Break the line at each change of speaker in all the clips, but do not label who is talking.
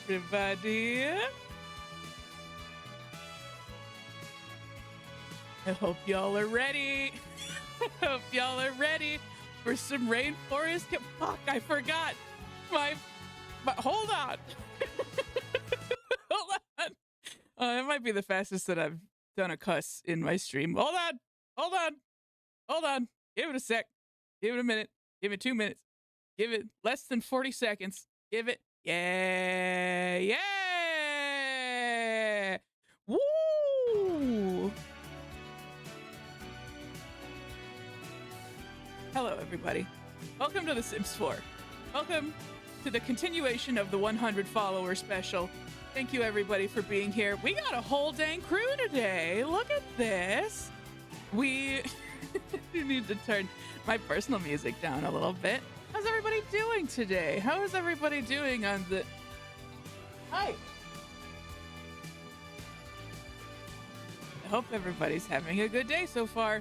everybody. I hope y'all are ready. I hope y'all are ready for some Rainforest. Fuck, I forgot. Hold on. Hold on. It might be the fastest that I've done a cuss in my stream. Hold on. Hold on. Hold on. Give it a sec. Give it a minute. Give it 2 minutes. Give it less than 40 seconds. Give it. Yeah. Yeah. Woo. Hello, everybody. Welcome to the Sims 4. Welcome to the continuation of the 100 follower special. Thank you, everybody, for being here. We got a whole dang crew today. Look at this. We need to turn my personal music down a little bit. How's everybody doing today? How is everybody doing on the... Hi. I hope everybody's having a good day so far.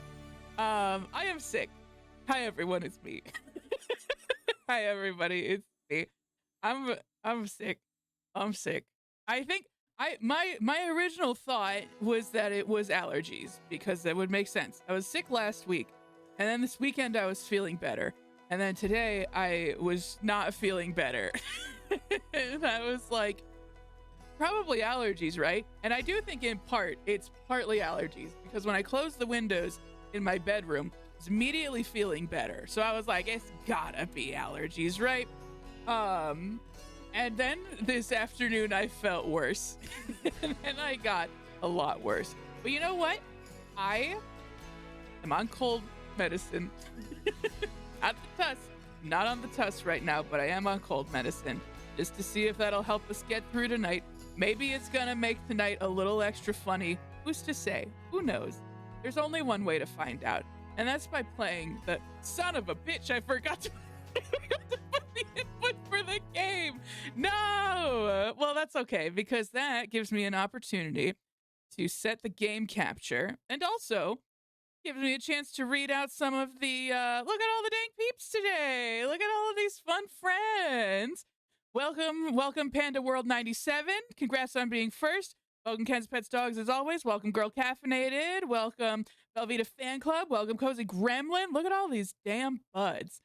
I am sick. Hi, everyone. It's me. Hi, everybody. It's me. I'm sick. I'm sick. I think my original thought was that it was allergies because that would make sense. I was sick last week, and then this weekend I was feeling better, and then today I was not feeling better. And I was like, probably allergies, right? And I do think in part it's partly allergies because when I closed the windows in my bedroom, I was immediately feeling better. So I was like, it's gotta be allergies, right? And then this afternoon I felt worse. And then I got a lot worse. But you know what? I am on cold medicine. Not the tuss. Not on the tuss right now, but I am on cold medicine. Just to see if that'll help us get through tonight. Maybe it's gonna make tonight a little extra funny. Who's to say? Who knows? There's only one way to find out. And that's by playing the son of a bitch. I forgot to put the input for the game. No. Well, that's okay because that gives me an opportunity to set the game capture and also gives me a chance to read out some of the, look at all the dang peeps today. Look at all of these fun friends. Welcome Panda World 97. Congrats on being first. Welcome Ken's Pets Dogs as always. Welcome Girl Caffeinated. Welcome Velveeta Fan Club. Welcome Cozy Gremlin. Look at all these damn buds.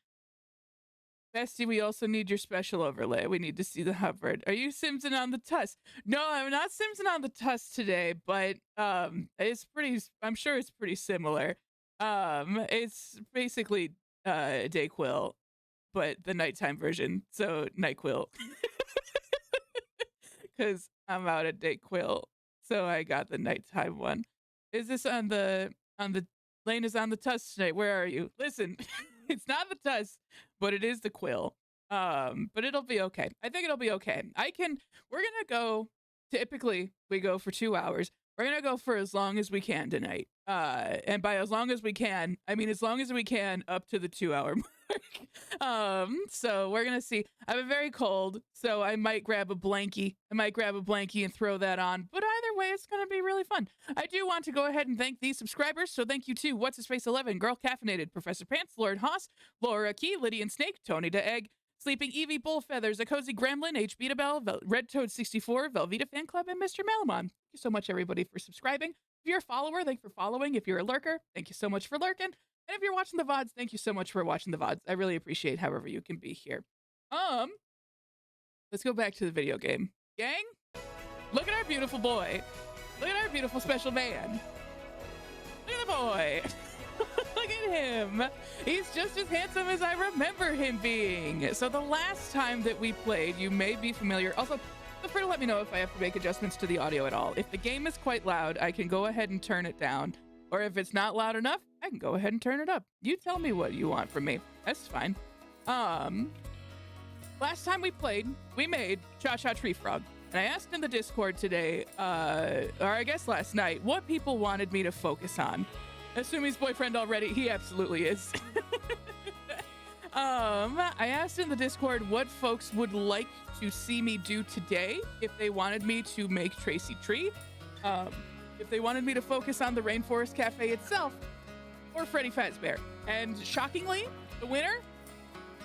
Bestie, we also need your special overlay. We need to see the Hubbard. Are you Simsing on the tuss? No, I'm not Simsing on the tuss today, but it's pretty, I'm sure it's pretty similar. It's basically Dayquil, but the nighttime version. So NyQuil. Because I'm out of Dayquil. So I got the nighttime one. Is this on the Lane is on the tuss tonight? Where are you? Listen. It's not the tuss, but it is the quill. But it'll be okay. I think it'll be okay. We're gonna go, typically we go for 2 hours. We're gonna go for as long as we can tonight. And by as long as we can, I mean as long as we can up to the 2 hour mark. So we're gonna see. I'm very cold, so I might grab a blankie. And throw that on. But either way, it's gonna be really fun. I do want to go ahead and thank these subscribers. So thank you to What's His Face 11, Girl Caffeinated, Professor Pants, Lord Haas, Laura Key, Lydian Snake, Tony to Egg, Sleeping Evie, Bullfeathers, A Cozy Gremlin, H Beta Bell, Red Toad 64, Velveeta Fan Club, and Mr. Malamon. Thank you so much, everybody, for subscribing. If you're a follower, thank you for following. If you're a lurker, thank you so much for lurking. And if you're watching the VODs, thank you so much for watching the VODs. I really appreciate however you can be here. Let's go back to the video game. Gang, look at our beautiful boy. Look at our beautiful special man. Look at the boy. Look at him. He's just as handsome as I remember him being. So the last time that we played, you may be familiar. Also, feel free to let me know if I have to make adjustments to the audio at all. If the game is quite loud, I can go ahead and turn it down. Or if it's not loud enough, I can go ahead and turn it up. You tell me what you want from me. That's fine. Last time we played, we made Cha-Cha Tree Frog. And I asked in the Discord today, or I guess last night, what people wanted me to focus on. Assume he's boyfriend already. He absolutely is. I asked in the Discord what folks would like to see me do today. If they wanted me to make Tracy Tree. If they wanted me to focus on the Rainforest Cafe itself. Or Freddy Fazbear. And shockingly, the winner,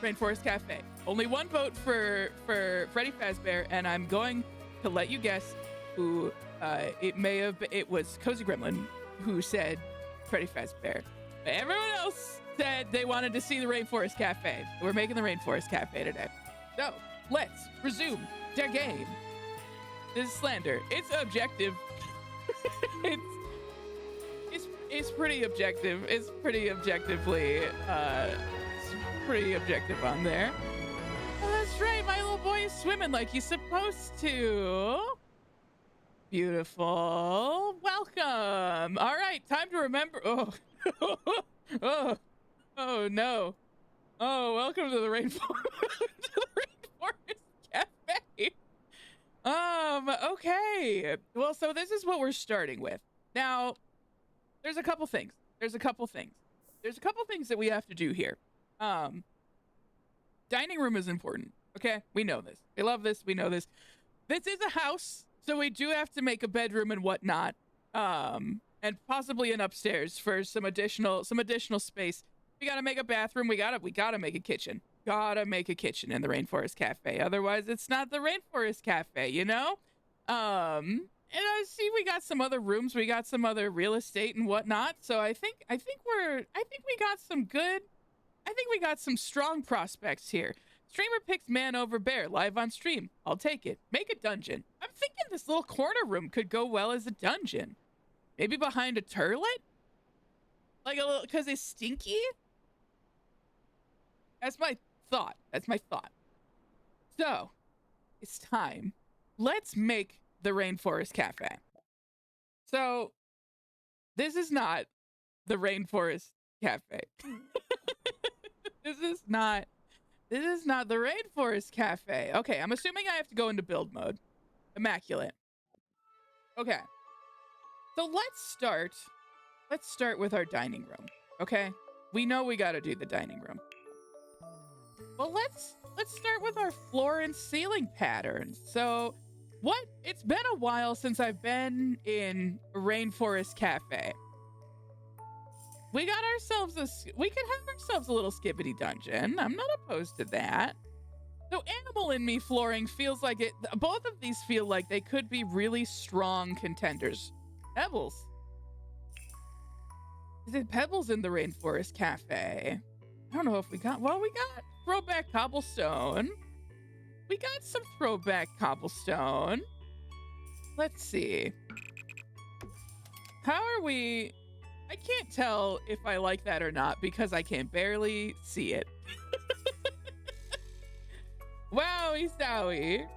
Rainforest Cafe. Only one vote for Freddy Fazbear, and I'm going to let you guess who it was Cozy Gremlin who said Freddy Fazbear. But everyone else said they wanted to see the Rainforest Cafe. We're making the Rainforest Cafe today. So let's resume the game. This is slander. It's objective. It's pretty objective. It's pretty objectively it's pretty objective on there. Oh, that's right. My little boy is swimming like he's supposed to. Beautiful. Welcome. All right, time to remember. Oh, oh no. Oh, welcome to the Rainforest Cafe. Okay. Well, so this is what we're starting with. Now, there's a couple things that we have to do here. Dining room is important. Okay, we know this. We love this. We know this. This is a house, so we do have to make a bedroom and whatnot, and possibly an upstairs for some additional space. We gotta make a bathroom. We gotta make a kitchen. Gotta make a kitchen in the Rainforest Cafe. Otherwise, it's not the Rainforest Cafe, you know. And I see we got some other rooms. We got some other real estate and whatnot. So I think we got some strong prospects here. Streamer picks man over bear live on stream. I'll take it. Make a dungeon. I'm thinking this little corner room could go well as a dungeon. Maybe behind a turlet? Like a little, because it's stinky? That's my thought. So, it's time. Let's make the Rainforest Cafe. So, this is not the Rainforest Cafe. This is not the Rainforest Cafe. Okay, I'm assuming I have to go into build mode. Immaculate. Okay. So let's start with our dining room. Okay? We know we got to do the dining room. Well, let's start with our floor and ceiling patterns. So, it's been a while since I've been in Rainforest Cafe. We can have ourselves a little skibbity dungeon. I'm not opposed to that. So Animal in Me flooring feels like it. Both of these feel like they could be really strong contenders. Pebbles. Is it Pebbles in the Rainforest Cafe? I don't know if we got throwback cobblestone. We got some throwback cobblestone. Let's see. How are we? I can't tell if I like that or not because I can barely see it. Wowie zowie.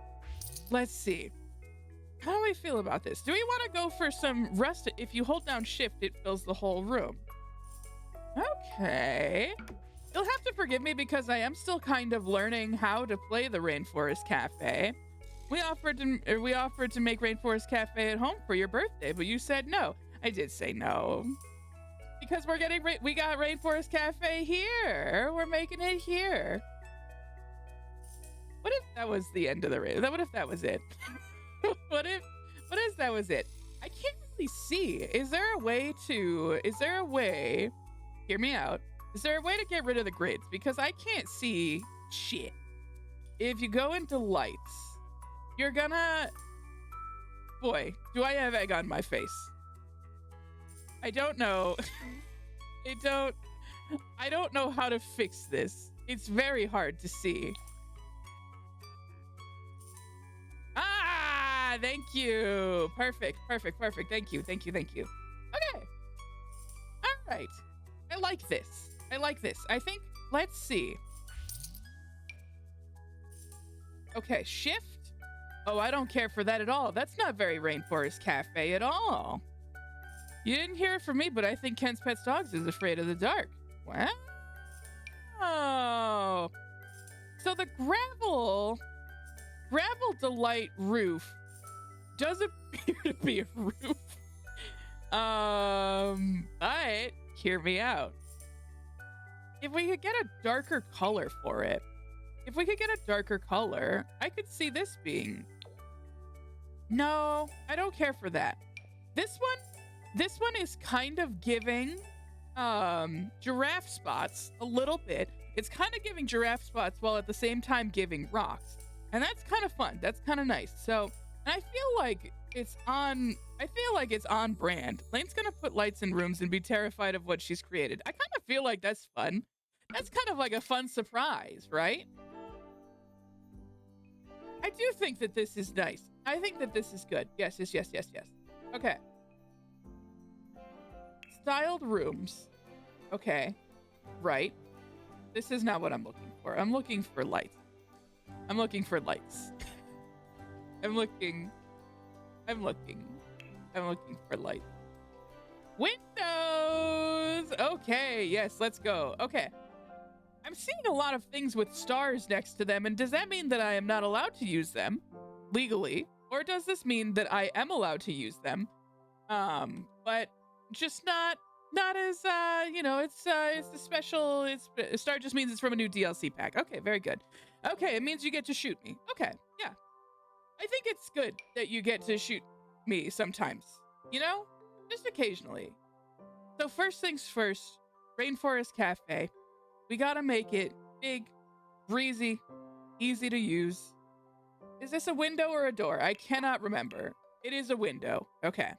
Let's see. How do we feel about this? Do we want to go for some rust? If you hold down shift, it fills the whole room. Okay. You'll have to forgive me because I am still kind of learning how to play the Rainforest Cafe. We offered to make Rainforest Cafe at home for your birthday, but you said no. I did say no. Because we got Rainforest Cafe here. We're making it here. What if that was the end of the raid? What if that was it? What if that was it? I can't really see. Is there a way, hear me out. Is there a way to get rid of the grids? Because I can't see shit. If you go into lights, you're gonna, boy, do I have egg on my face. I don't know. I don't know how to fix this. It's very hard to see. Ah, thank you. Perfect. Thank you. Okay. All right. I like this. I think, let's see. Okay, shift. Oh, I don't care for that at all. That's not very Rainforest Cafe at all. You didn't hear it from me, but I think Ken's Pets Dogs is afraid of the dark. Wow. So the gravel delight roof does appear to be a roof. But hear me out. If we could get a darker color for it, I could see this being. No, I don't care for that. This one is kind of giving giraffe spots a little bit. It's kind of giving giraffe spots while at the same time giving rocks. And that's kind of fun. That's kind of nice. So, and I feel like it's on brand. Lane's gonna put lights in rooms and be terrified of what she's created. I kind of feel like that's fun. That's kind of like a fun surprise, right? I do think that this is nice. I think that this is good. Yes. Okay. Styled rooms. Okay. Right. This is not what I'm looking for. I'm looking for lights. I'm looking for lights. I'm looking for lights. Windows! Okay, yes, let's go. Okay. I'm seeing a lot of things with stars next to them, and does that mean that I am not allowed to use them legally? Or does this mean that I am allowed to use them? But just not as, it's the special, star just means it's from a new DLC pack. Okay, very good. Okay, it means you get to shoot me. Okay, yeah. I think it's good that you get to shoot me sometimes, just occasionally. So first things first, Rainforest Cafe. We gotta make it big, breezy, easy to use. Is this a window or a door? I cannot remember. It is a window. Okay,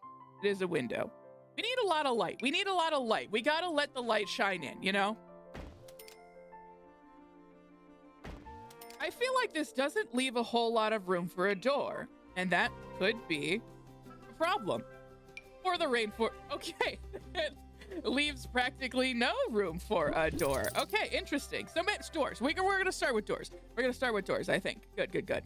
it is a window. We need a lot of light. We gotta let the light shine in, I feel like this doesn't leave a whole lot of room for a door, and that could be a problem. For the rainforest, okay, it leaves practically no room for a door. Okay, interesting. So it's doors. We're gonna start with doors. I think. Good.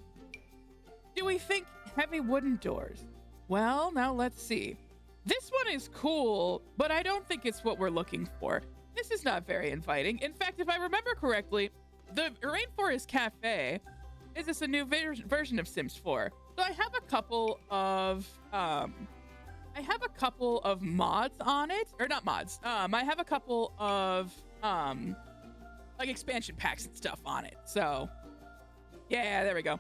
Do we think heavy wooden doors? Well, now let's see. This one is cool, but I don't think it's what we're looking for. This is not very inviting. In fact, if I remember correctly, the Rainforest Cafe is this a new version of Sims 4. So I have a couple of mods on it, or not mods. I have a couple of like expansion packs and stuff on it. So yeah, there we go.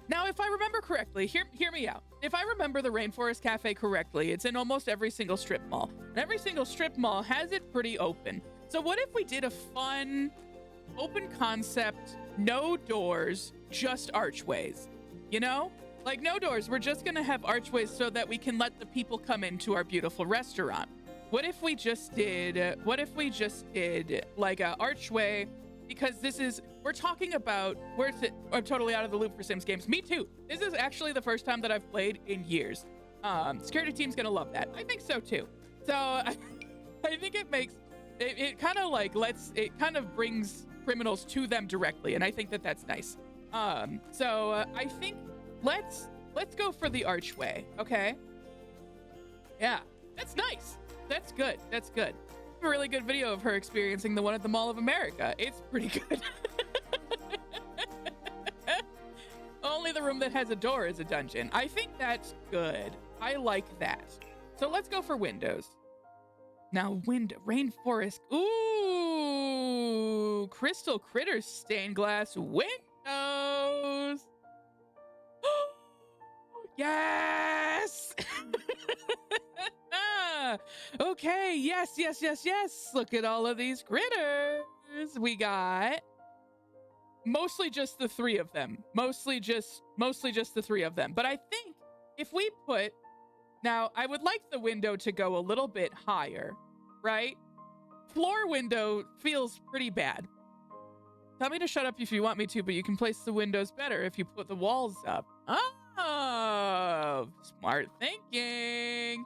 Now, if I remember correctly, hear me out. If I remember the Rainforest Cafe correctly, it's in almost every single strip mall. And every single strip mall has it pretty open. So what if we did a fun, open concept, no doors, just archways? Like no doors, we're just gonna have archways so that we can let the people come into our beautiful restaurant. What if we just did like a archway? Because we're talking about, I'm totally out of the loop for Sims games. Me too. This is actually the first time that I've played in years. Security team's gonna love that. I think so too. So I think it kind of brings criminals to them directly, and I think that that's nice. I think let's go for the archway, okay? Yeah, that's nice. That's good. A really good video of her experiencing the one at the Mall of America. It's pretty good. Only the room that has a door is a dungeon. I think that's good. I like that. So let's go for windows. Now, rainforest. Ooh, crystal critters, stained glass windows. Yes. Okay, yes. Look at all of these critters. We got mostly just the three of them. Mostly just the three of them. But I think if we put, now I would like the window to go a little bit higher, right? Floor window feels pretty bad. Tell me to shut up if you want me to, but you can place the windows better if you put the walls up. Oh, smart thinking.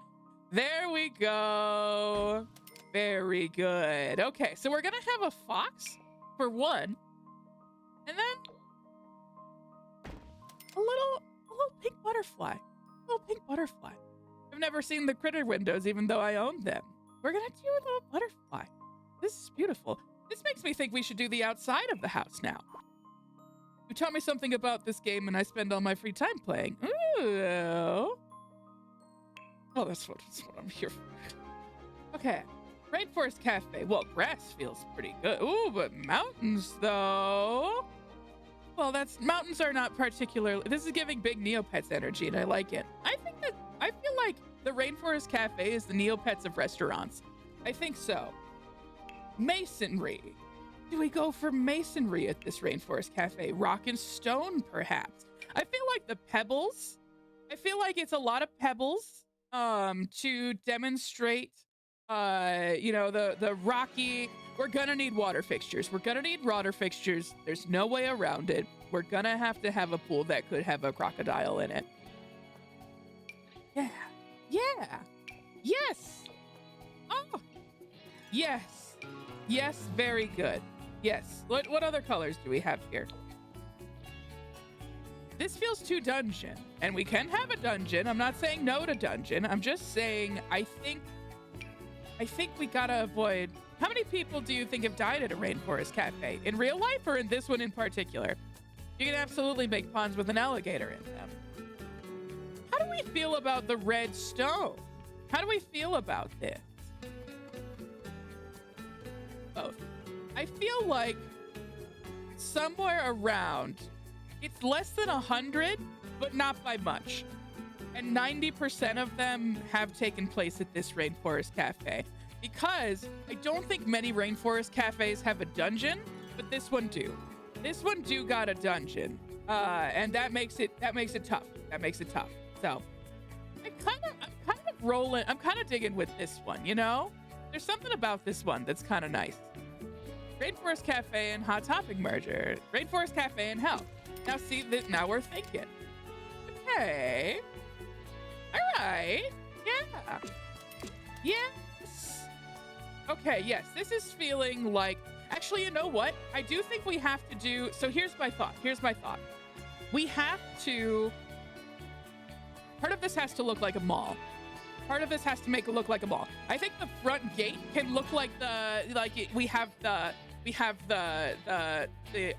There we go. Very good. Okay, so we're gonna have a fox for one, and then a little pink butterfly. I've never seen the critter windows, even though I own them. We're gonna do a little butterfly. This is beautiful. This makes me think we should do the outside of the house now. You taught me something about this game, and I spend all my free time playing. Ooh. Oh, that's what I'm here for. Okay. Rainforest Cafe. Well, grass feels pretty good. Ooh, but mountains, though. Well, mountains are not particularly... This is giving big Neopets energy, and I like it. I feel like the Rainforest Cafe is the Neopets of restaurants. I think so. Masonry. Do we go for masonry at this Rainforest Cafe? Rock and stone, perhaps. I feel like the pebbles. I feel like it's a lot of pebbles to demonstrate, the rocky. We're gonna need water fixtures. We're gonna need water fixtures. There's no way around it. We're gonna have to have a pool that could have a crocodile in it. Yeah. Yeah. Yes. Oh. Yes. Yes, very good. Yes. What other colors do we have here? This feels too dungeon, and we can have a dungeon. I'm not saying no to dungeon. I'm just saying I think we gotta avoid. How many people do you think have died at a Rainforest Cafe? In real life or in this one in particular? You can absolutely make ponds with an alligator in them. How do we feel about the red stone? How do we feel about this? Both. I feel like somewhere around, it's less than 100, but not by much. And 90% of them have taken place at this Rainforest Cafe. Because I don't think many Rainforest Cafes have a dungeon, but this one do. This one do got a dungeon. And that makes it tough. That makes it tough. So I'm kind of rolling. I'm kind of digging with this one, you know? There's something about this one that's kind of nice. Rainforest Cafe and Hot Topic merger. Rainforest Cafe and Hell. Now see that now we're thinking. Okay. All right. Yeah. Yes. Okay, yes. This is feeling like, actually, you know what? I do think we have to do, so here's my thought. We have to, part of this has to look like a mall. Part of this has to make it look like a mall. I think the front gate can look like we have the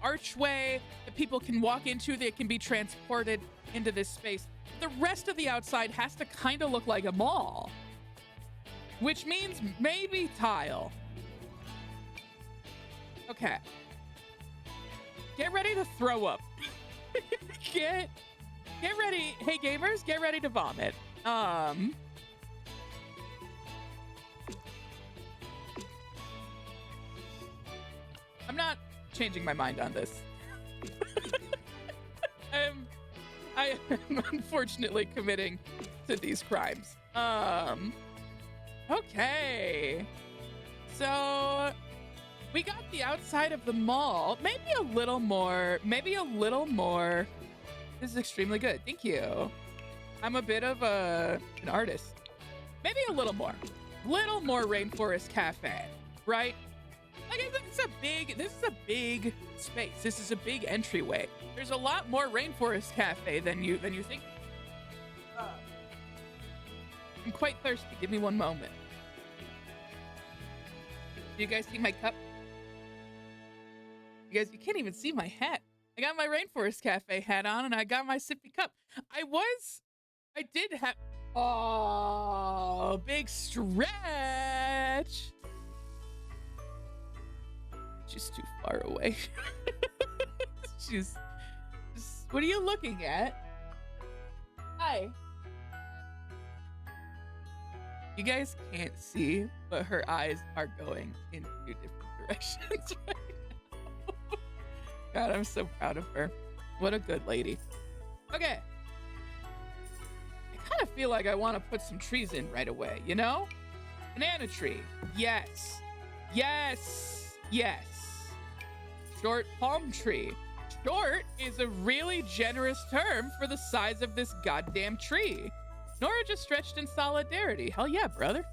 archway that people can walk into. They can be transported into this space. The rest of the outside has to kind of look like a mall, which means maybe tile. Okay. Get ready to throw up. Get ready. Hey gamers, get ready to vomit. I'm not changing my mind on this. I am unfortunately committing to these crimes. Okay. So we got the outside of the mall. Maybe a little more. This is extremely good. Thank you. I'm a bit of an artist. Maybe a little more. Little more Rainforest Cafe, right? Like, this is a big space. This is a big entryway. There's a lot more Rainforest Cafe than you think. I'm quite thirsty. Give me one moment. Do you guys see my cup? You can't even see my hat. I got my Rainforest Cafe hat on and I got my sippy cup. I did have, oh, big stretch. She's too far away. She's just, what are you looking at? Hi. You guys can't see, but her eyes are going in 2 different directions right now. God, I'm so proud of her. What a good lady. Okay. I kind of feel like I want to put some trees in right away, you know? Banana tree. Yes. Yes. Yes. Short palm tree. Short is a really generous term for the size of this goddamn tree. Nora just stretched in solidarity. Hell yeah, brother.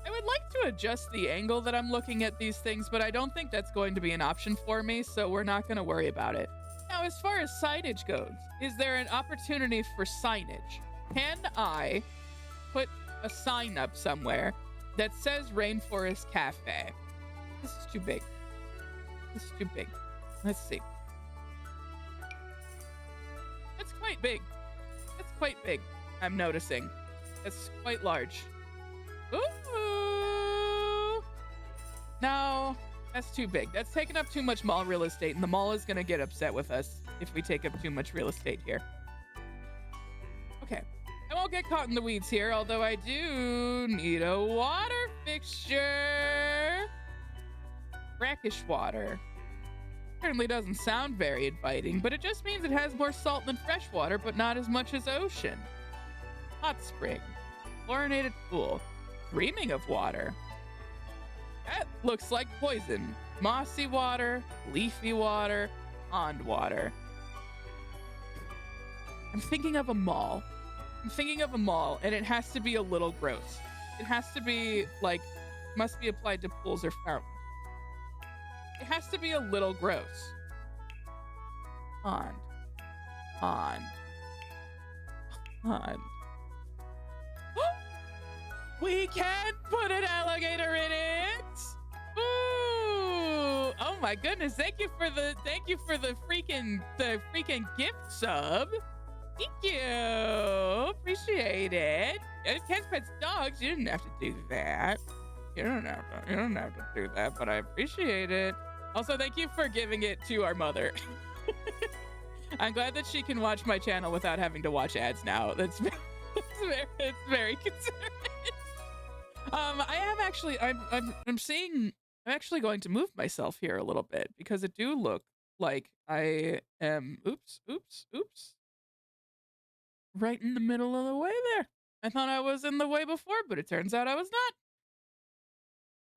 I would like to adjust the angle that I'm looking at these things, but I don't think that's going to be an option for me, so we're not going to worry about it. Now, as far as signage goes, is there an opportunity for signage? Can I put a sign up somewhere that says Rainforest Cafe? This is too big. This is too big. Let's see. That's quite big. That's quite big, I'm noticing. It's quite large. Ooh! No, that's too big. That's taking up too much mall real estate, and the mall is gonna get upset with us if we take up too much real estate here. Okay, I won't won't get caught in the weeds here, although I do need a water fixture. Brackish water. Certainly doesn't sound very inviting, but it just means it has more salt than fresh water, but not as much as ocean. Hot spring. Chlorinated pool. Dreaming of water. That looks like poison. Mossy water, leafy water, pond water. I'm thinking of a mall. And it has to be a little gross. It has to be like, must be applied to pools or fountains. It has to be a little gross. Pond. We can put an alligator in it. Ooh! Oh my goodness! Thank you for the freaking gift sub. Thank you. Appreciate it. Cats, pets, dogs. You didn't have to do that. You don't have to do that, but I appreciate it. Also, thank you for giving it to our mother. I'm glad that she can watch my channel without having to watch ads now. It's very considerate. I'm actually going to move myself here a little bit because it do look like I am, oops, right in the middle of the way there. I thought I was in the way before, but it turns out I was not.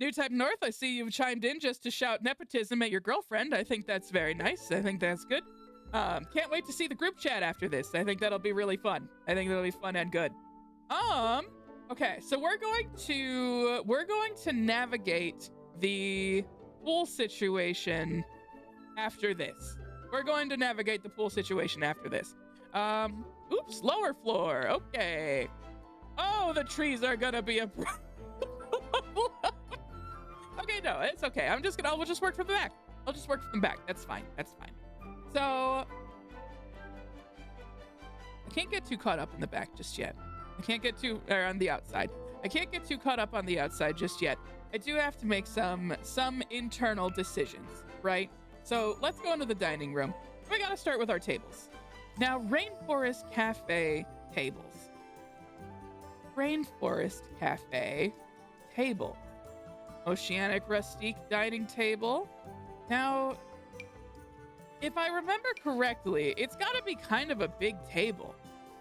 New Type North, I see you've chimed in just to shout nepotism at your girlfriend. I think that's very nice. I think that's good. Can't wait to see the group chat after this. I think that'll be really fun. I think that'll be fun and good. Okay, so we're going to navigate the pool situation after this. Oops, lower floor. Okay. Oh, the trees are gonna be a problem. Okay, no, it's okay. We'll just work from the back. I'll just work from the back. That's fine. So I can't get too caught up in the back just yet. On the outside. I can't get too caught up on the outside just yet. I do have to make some internal decisions, right? So let's go into the dining room. We gotta start with our tables. Now, Rainforest Cafe tables. Rainforest Cafe table. Oceanic Rustique dining table. Now, if I remember correctly, it's gotta be kind of a big table,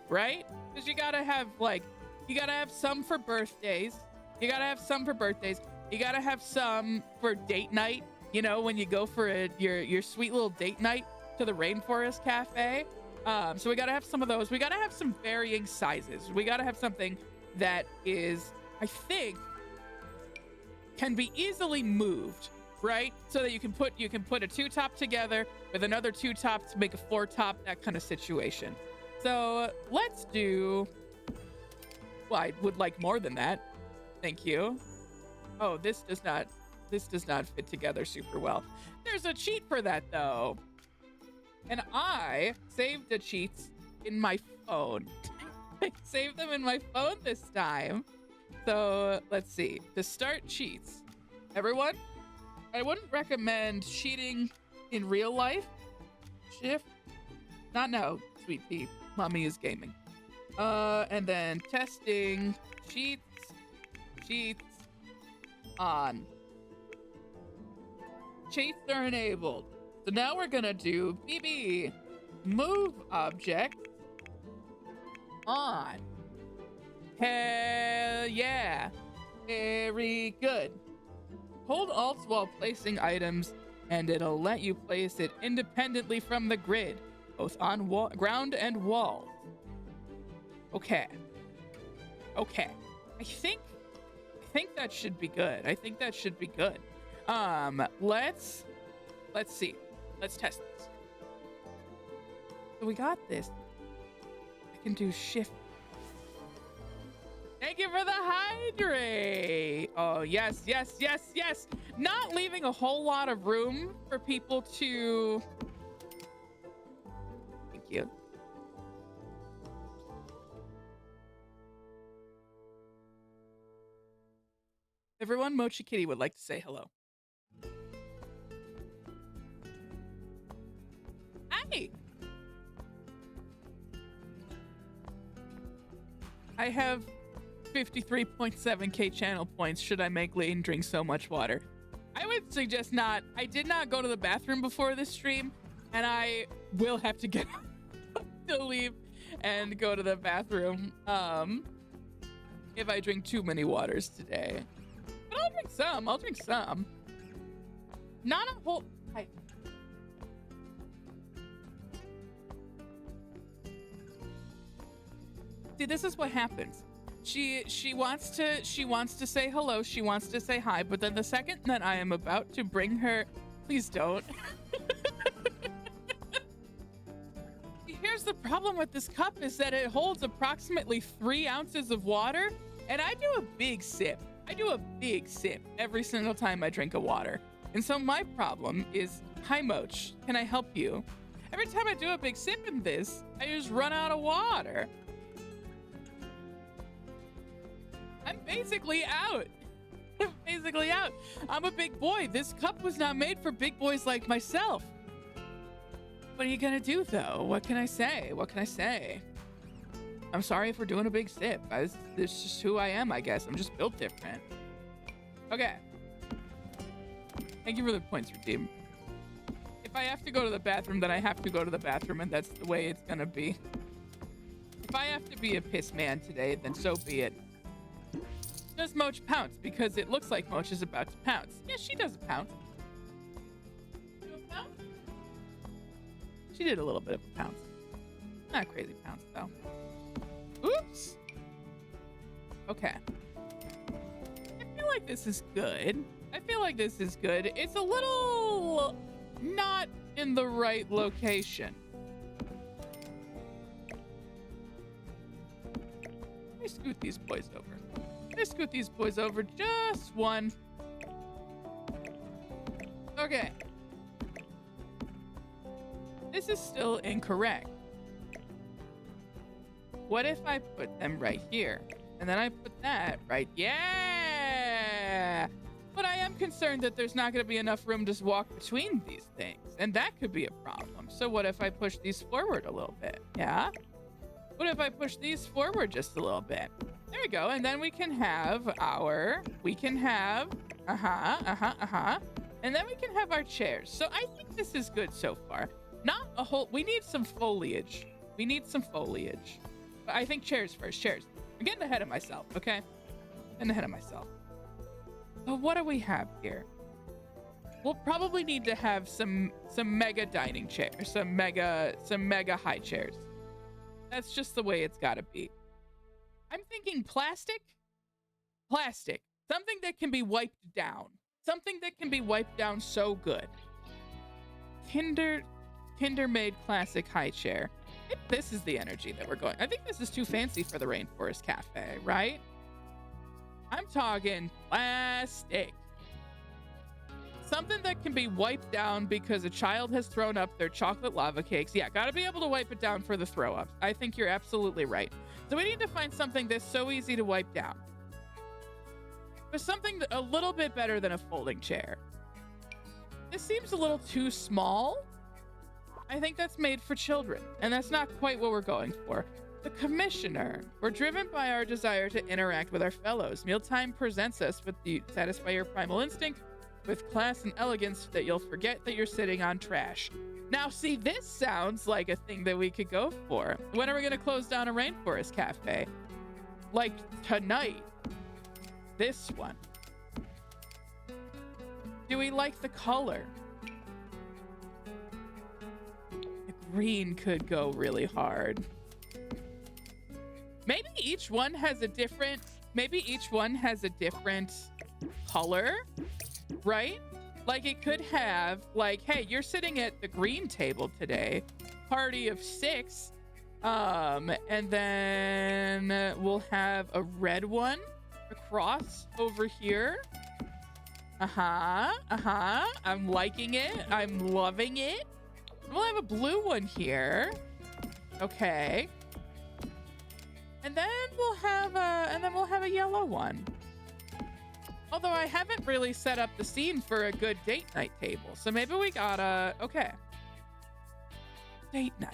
right? Because you gotta have some for birthdays. You gotta have some for date night. You know, when you go for your sweet little date night to the Rainforest Cafe. So we gotta have some of those. We gotta have some varying sizes. We gotta have something that is, I think, can be easily moved, right? So that you can put a 2-top together with another 2-top to make a 4-top, that kind of situation. So let's do, well, I would like more than that. Thank you. Oh, this does not fit together super well. There's a cheat for that though. And I saved the cheats in my phone. I saved them in my phone this time. So let's see. To start cheats, everyone, I wouldn't recommend cheating in real life. Shift. Not now, sweet pea. Mommy is gaming. And then testing. Cheats on. Cheats are enabled. So now we're gonna do BB. Move object on. Hell yeah. Very good. Hold Alt while placing items, and it'll let you place it independently from the grid, both on ground and wall. Okay. I think that should be good. Let's see. Let's test this. So we got this. I can do shift. Thank you for the hydrate. Oh, yes. Not leaving a whole lot of room for people to... Thank you. Everyone, Mochi Kitty would like to say hello. Hi. I have 53.7k channel points. Should I make Lane drink so much water? I would suggest not. I did not go to the bathroom before this stream, and I will have to get to leave and go to the bathroom if I drink too many waters today. But I'll drink some. I'll drink some. Not a whole... See, this is what happens. She wants to say hello, she wants to say hi, but then the second that I am about to bring her... Please don't. Here's the problem with this cup is that it holds approximately 3 ounces of water, and I do a big sip. I do a big sip every single time I drink a water. And so my problem is, hi Moch, can I help you? Every time I do a big sip in this, I just run out of water. I'm basically out. I'm basically out. I'm a big boy. This cup was not made for big boys like myself. What are you gonna do though? What can I say? What can I say? I'm sorry for doing a big sip. This is just who I am, I guess. I'm just built different. Okay. Thank you for the points, redeem. If I have to go to the bathroom, then I have to go to the bathroom, and that's the way it's gonna be. If I have to be a piss man today, then so be it. Does Moch pounce? Because it looks like Moch is about to pounce. Yeah, she does a pounce. Do a pounce? She did a little bit of a pounce. Not a crazy pounce, though. Oops. Okay. I feel like this is good. I feel like this is good. It's a little not in the right location. Let me scoot these boys over. Let me scoot these boys over just one. Okay. This is still incorrect. What if I put them right here? And then I put that right... Yeah! But I am concerned that there's not going to be enough room to walk between these things. And that could be a problem. So what if I push these forward a little bit? Yeah? What if I push these forward just a little bit? There we go. And then we can have our... We can have... And then we can have our chairs. So I think this is good so far. Not a whole... We need some foliage. We need some foliage. But I think chairs first. Chairs. I'm getting ahead of myself, okay? Getting ahead of myself. But what do we have here? We'll probably need to have some mega dining chairs, some mega high chairs. That's just the way it's got to be. I'm thinking plastic. Plastic. Something that can be wiped down. Something that can be wiped down so good. Kinder made classic high chair. I think this is the energy that we're going. I think this is too fancy for the Rainforest Cafe, right? I'm talking plastic. Something that can be wiped down because a child has thrown up their chocolate lava cakes. Yeah, gotta be able to wipe it down for the throw ups. I think you're absolutely right. So we need to find something that's so easy to wipe down. But something a little bit better than a folding chair. This seems a little too small. I think that's made for children, and that's not quite what we're going for. The Commissioner. We're driven by our desire to interact with our fellows. Mealtime presents us with the satisfy your primal instinct with class and elegance that you'll forget that you're sitting on trash. Now, see, this sounds like a thing that we could go for. When are we going to close down a Rainforest Cafe? Like tonight. This one. Do we like the color? The green could go really hard. Maybe each one has a different color, right? Like it could have like, hey, you're sitting at the green table today, party of 6. And then we'll have a red one across over here. I'm liking it. I'm loving it. We'll have a blue one here. Okay. And then we'll have a yellow one. Although I haven't really set up the scene for a good date night table. So maybe we gotta, okay. Date night.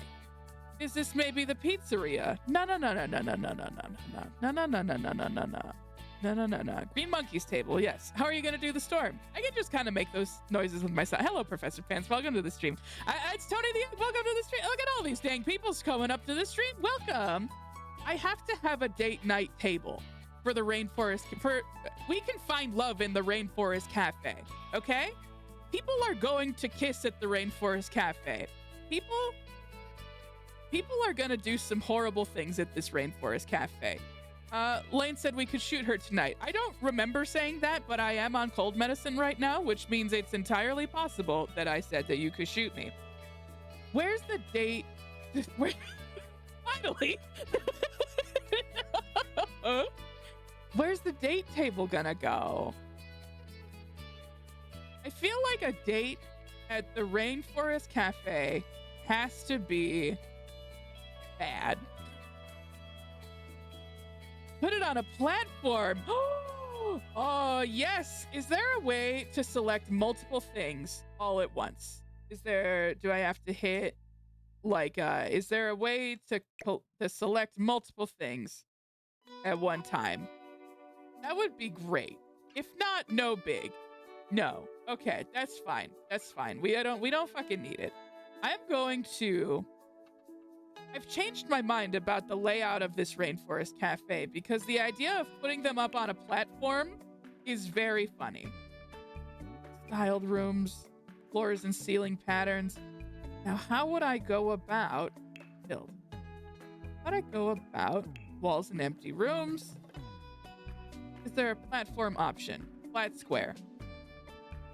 Is this maybe the pizzeria? No. Green Monkey's table, yes. How are you gonna do the storm? I can just kind of make those noises with my son. Hello, Professor Pants. Welcome to the stream. It's Tony the Egg. Welcome to the stream. Look at all these dang people's coming up to the stream. Welcome. I have to have a date night table for the Rainforest. We can find love in the Rainforest Cafe, okay? People are going to kiss at the Rainforest Cafe. People are gonna do some horrible things at this Rainforest Cafe. Lane said we could shoot her tonight. I don't remember saying that, but I am on cold medicine right now, which means it's entirely possible that I said that you could shoot me. Where's the date? Finally. Where's the date table gonna go? I feel like a date at the Rainforest Cafe has to be bad. Put it on a platform. Oh, yes. Is there a way to select multiple things all at once? Do I have to hit is there a way to select multiple things at one time? That would be great. If not, no big. No. Okay, that's fine. That's fine. We don't fucking need it. I've changed my mind about the layout of this Rainforest Cafe because the idea of putting them up on a platform is very funny. Styled rooms, floors and ceiling patterns. Now, how would I go about build? How'd I go about walls and empty rooms? Is there a platform option? Flat square.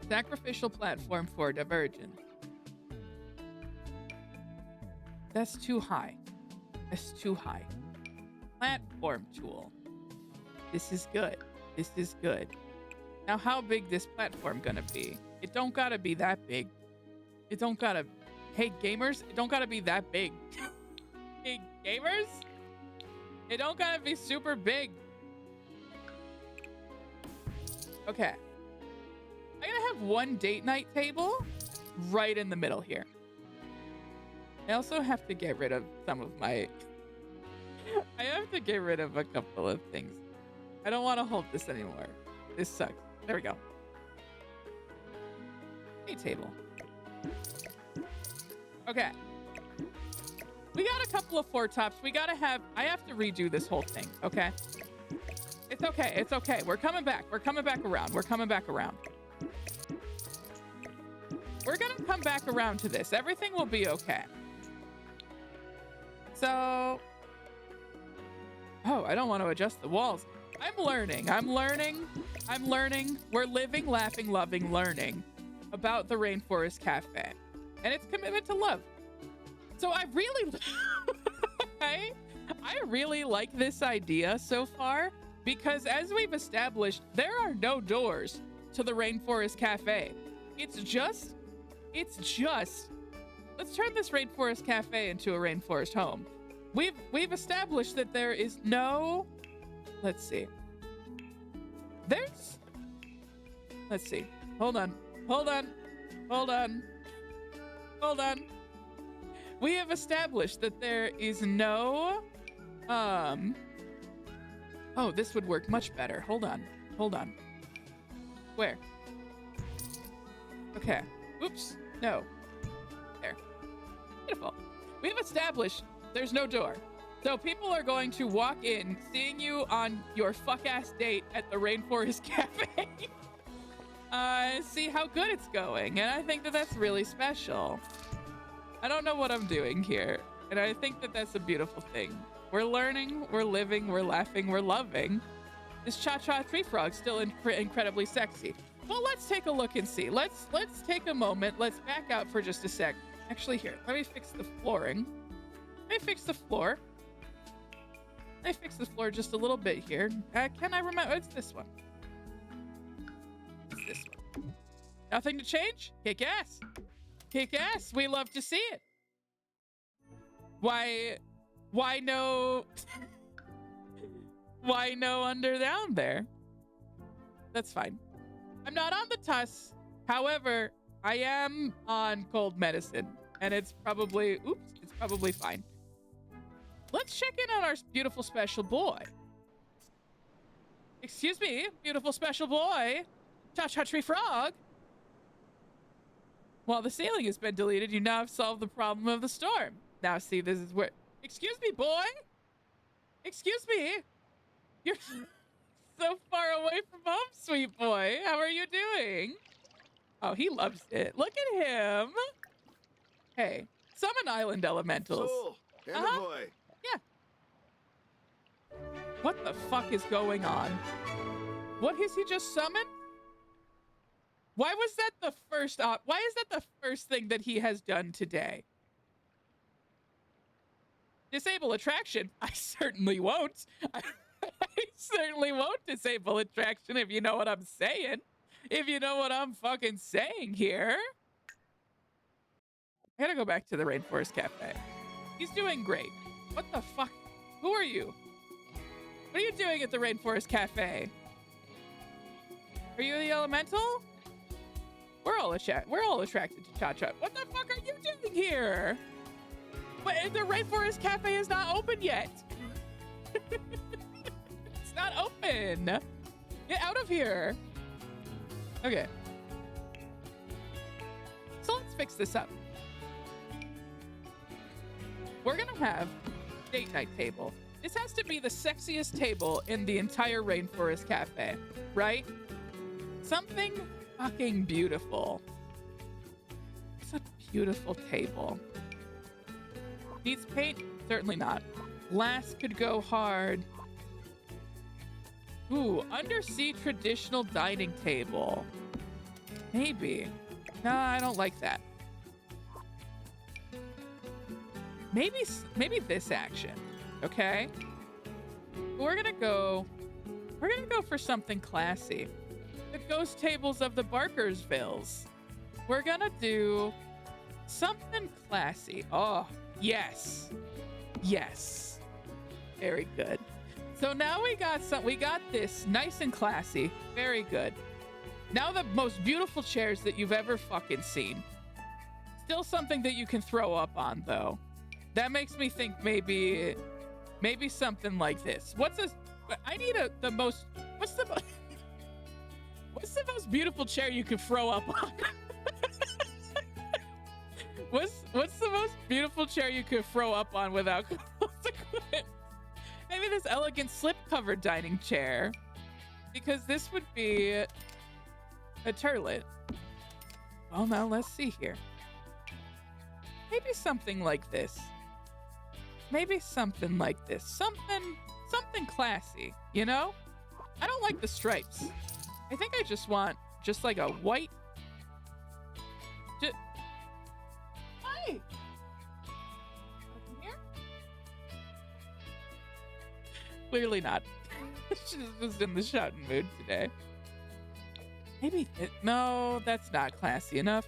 Sacrificial platform for divergence. That's too high. That's too high. Platform tool. This is good. This is good. Now, how big this platform gonna be? It don't gotta be that big. It don't gotta... Hey, gamers, it don't gotta be that big. Hey, gamers? It don't gotta be super big. Okay. I'm gonna have one date night table right in the middle here. I also have to get rid of some of my... I have to get rid of a couple of things. I don't want to hold this anymore. This sucks. There we go. A table. Okay. We got a couple of four tops. I have to redo this whole thing, okay? It's okay. It's okay. We're coming back. We're coming back around. We're coming back around. We're gonna come back around to this. Everything will be okay. So, I don't want to adjust the walls. I'm learning. We're living, laughing, loving, learning about the Rainforest Cafe and its commitment to love. So I really, I really like this idea so far because as we've established, there are no doors to the Rainforest Cafe. It's just, let's turn this Rainforest Cafe into a rainforest home. We've established that there is no, let's see. Hold on. We have established that there is no, oh, this would work much better. Hold on. Where? Okay. Oops. No. There. Beautiful. We've established there's no door. So people are going to walk in, seeing you on your fuck-ass date at the Rainforest Cafe, see how good it's going. And I think that that's really special. I don't know what I'm doing here. And I think that that's a beautiful thing. We're learning, we're living, we're laughing, we're loving. This Cha-Cha Tree Frog's still incredibly sexy. Well, let's take a look and see. Let's take a moment. Let's back out for just a sec. Actually, here, let me fix the flooring. Let me fix the floor. Let me fix the floor just a little bit here. Can I remember? It's this one. It's this one. Nothing to change? Kick ass. Kick ass. We love to see it. Why no... Why no under down there? That's fine. I'm not on the TUS. However, I am on cold medicine. And it's probably... Oops. It's probably fine. Let's check in on our beautiful special boy. Excuse me, beautiful special boy. Cha-cha tree frog. While the ceiling has been deleted, you now have solved the problem of the storm. Now see, this is where... Excuse me, boy. Excuse me. You're so far away from home, sweet boy. How are you doing? Oh, he loves it. Look at him. Hey, summon island elementals.
So, boy.
Yeah. What the fuck is going on? What has he just summoned? Why was that the first why is that the first thing that he has done today? Disable attraction? I certainly won't. I certainly won't disable attraction, if you know what I'm saying. If you know what I'm fucking saying here. I gotta go back to the Rainforest Cafe. He's doing great. What the fuck? Who are you? What are you doing at the Rainforest Cafe? Are you the elemental? We're all attracted to Cha-Cha. What the fuck are you doing here? But the Rainforest Cafe is not open yet. It's not open. Get out of here. Okay. So let's fix this up. We're gonna have date night table. This has to be the sexiest table in the entire Rainforest Cafe, right? Something fucking beautiful. It's a beautiful table. Needs paint? Certainly not. Glass could go hard. Ooh, undersea traditional dining table. Maybe. No, I don't like that. Maybe this action. Okay? We're gonna go for something classy. The ghost tables of the Barkersvilles. We're gonna do something classy. Oh, yes. Yes. Very good. So now we got this nice and classy. Very good. Now the most beautiful chairs that you've ever fucking seen. Still something that you can throw up on though. That makes me think maybe something like this. What's the most beautiful chair you could throw up on? What's the most beautiful chair you could throw up on without consequence? Maybe this elegant slip-covered dining chair, because this would be a turlet. Well, now let's see here. Maybe something like this. Maybe something like this. Something classy, you know? I don't like the stripes. I think I just want like a white. Hi. Here? Clearly not. She's just in the shouting mood today. Maybe no, that's not classy enough.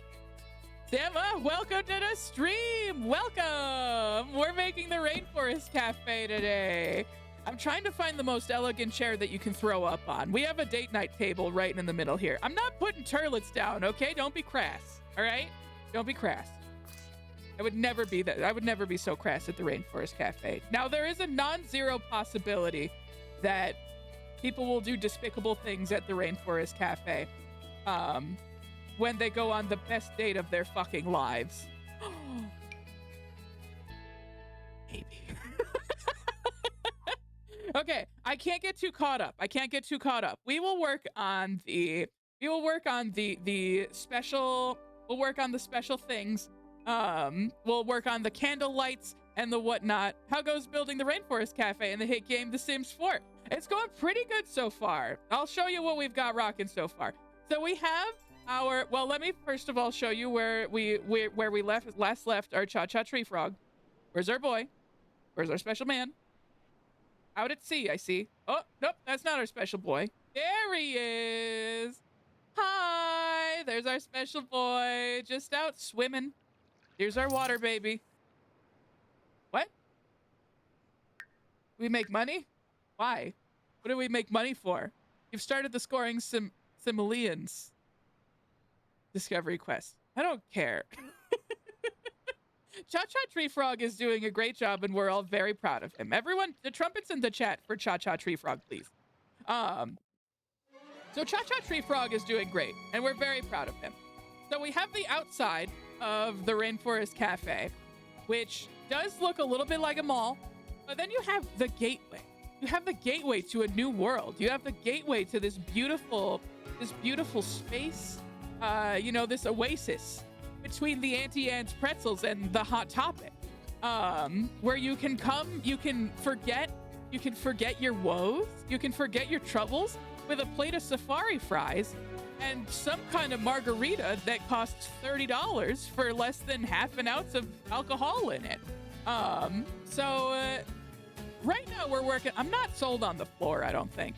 Samma, welcome to the stream. Welcome. We're making the Rainforest Cafe today. I'm trying to find the most elegant chair that you can throw up on. We have a date night table right in the middle here. I'm not putting turlets down, okay? Don't be crass, all right? Don't be crass. I would never be that. I would never be so crass at the Rainforest Cafe. Now, there is a non-zero possibility that people will do despicable things at the Rainforest Cafe when they go on the best date of their fucking lives. Maybe. Okay, I can't get too caught up. We will work on the special. We'll work on the special things. We'll work on the candle lights and the whatnot. How goes building the Rainforest Cafe and the hit game The Sims 4? It's going pretty good so far. I'll show you what we've got rocking so far. So we have our, well, let me first of all show you where we last left our Cha-Cha Tree Frog. Where's our boy? Where's our special man? Out at sea, I see. Oh, nope, that's not our special boy. There he is. Hi, there's our special boy, just out swimming. Here's our water baby. What? We make money? Why? What do we make money for? You've started the scoring simoleons discovery quest. I don't care. Cha-Cha Tree Frog is doing a great job, and we're all very proud of him. Everyone, the trumpets in the chat for Cha-Cha Tree Frog, please. So Cha-Cha Tree Frog is doing great, and we're very proud of him. So we have the outside of the Rainforest Cafe, which does look a little bit like a mall, but then you have the gateway. You have the gateway to a new world. You have the gateway to this beautiful space, this oasis between the Auntie Anne's pretzels and the Hot Topic, where you can come, you can forget your woes, you can forget your troubles with a plate of safari fries and some kind of margarita that costs $30 for less than half an ounce of alcohol in it. Right now we're working. I'm not sold on the floor, I don't think.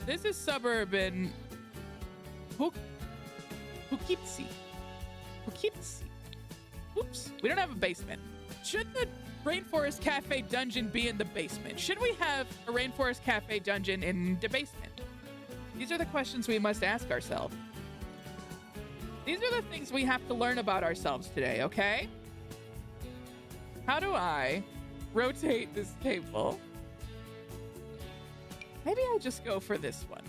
This is suburban Poughkeepsie. Oops, we don't have a basement. Should the Rainforest Cafe dungeon be in the basement? Should we have a Rainforest Cafe dungeon in the basement? These are the questions we must ask ourselves. These are the things we have to learn about ourselves today, okay? How do I rotate this table? Maybe I just go for this one.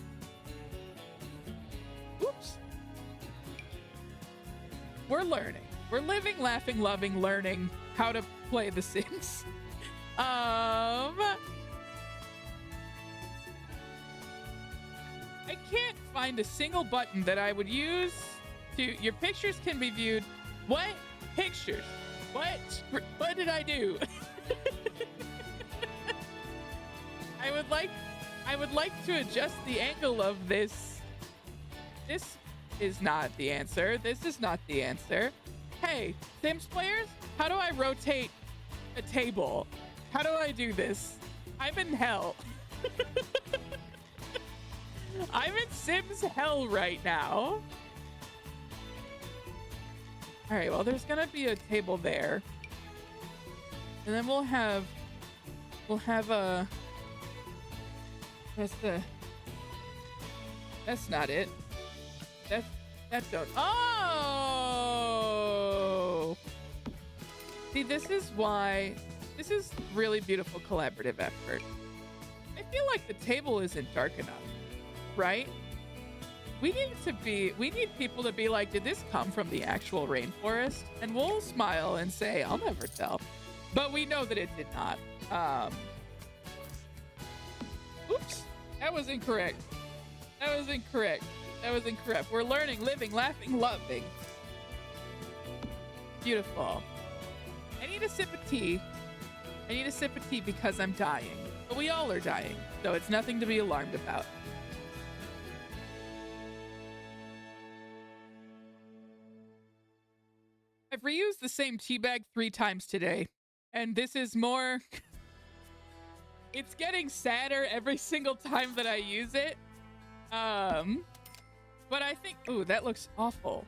Oops. We're learning. We're living, laughing, loving, learning how to play The Sims. I can't find a single button that I would use to... Your pictures can be viewed. What? Pictures. What did I do? I would like to adjust the angle of this. This is not the answer. This is not the answer. Hey, Sims players, how do I rotate a table? How do I do this? I'm in hell. I'm in Sims hell right now. All right, well, there's gonna be a table there. And then we'll have a... That's not it. That don't... Oh! See, this is why... This is really beautiful collaborative effort. I feel like the table isn't dark enough, right? We need people to be like, did this come from the actual rainforest? And we'll smile and say, I'll never tell. But we know that it did not. Oops, that was incorrect. We're learning, living, laughing, loving. Beautiful. I need a sip of tea because I'm dying. But we all are dying, so it's nothing to be alarmed about. I've reused the same tea bag 3 times today, and this is more... It's getting sadder every single time that I use it. But I think... Ooh, that looks awful.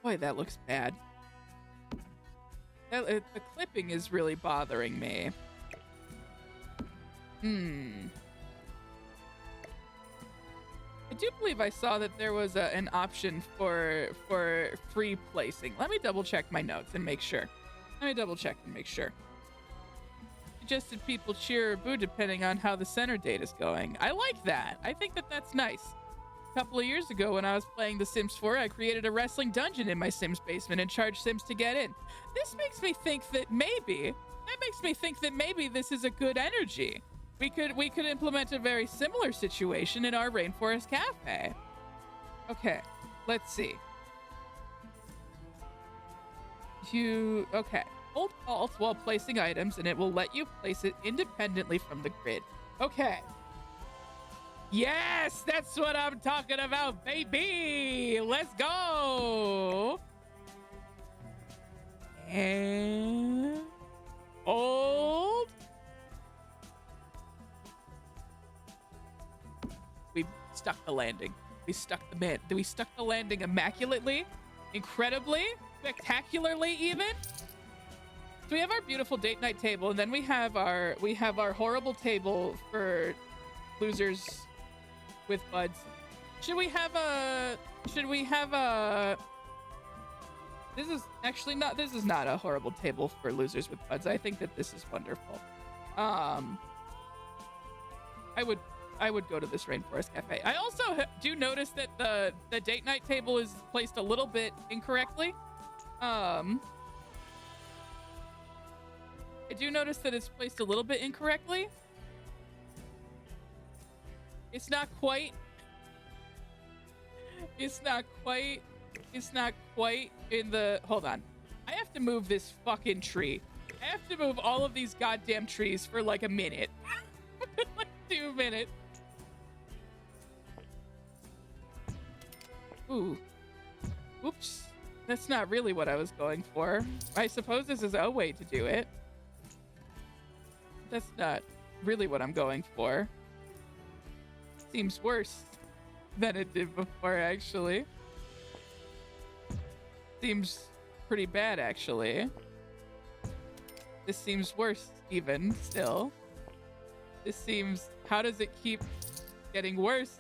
Boy, that looks bad. The clipping is really bothering me. I do believe I saw that there was an option for free placing. Let me double check my notes and make sure. Suggested people cheer or boo depending on how the center date is going. I like that. I think that that's nice. A couple of years ago when I was playing The Sims 4, I created a wrestling dungeon in my Sims basement and charged Sims to get in. This makes me think that maybe this is a good energy. We could implement a very similar situation in our Rainforest Cafe. Okay, let's see. Okay. Hold Alt while placing items and it will let you place it independently from the grid. Okay. Yes, that's what I'm talking about, baby. Let's go. And hold. We stuck the landing. We stuck the landing immaculately, incredibly, spectacularly even. So we have our beautiful date night table, and then we have our horrible table for losers with buds. Should we have a This is actually not, this is not a horrible table for losers with buds. I think that this is wonderful. I would go to this Rainforest Cafe. I also do notice that the date night table is placed a little bit incorrectly. I do notice that it's placed a little bit incorrectly. It's not quite in the, hold on. I have to move this fucking tree. I have to move all of these goddamn trees for like a minute. Like 2 minutes. Ooh. Oops. That's not really what I was going for. I suppose this is a way to do it. That's not really what I'm going for. Seems worse than it did before, actually. Seems pretty bad, actually. This seems worse, even, still. This seems... How does it keep getting worse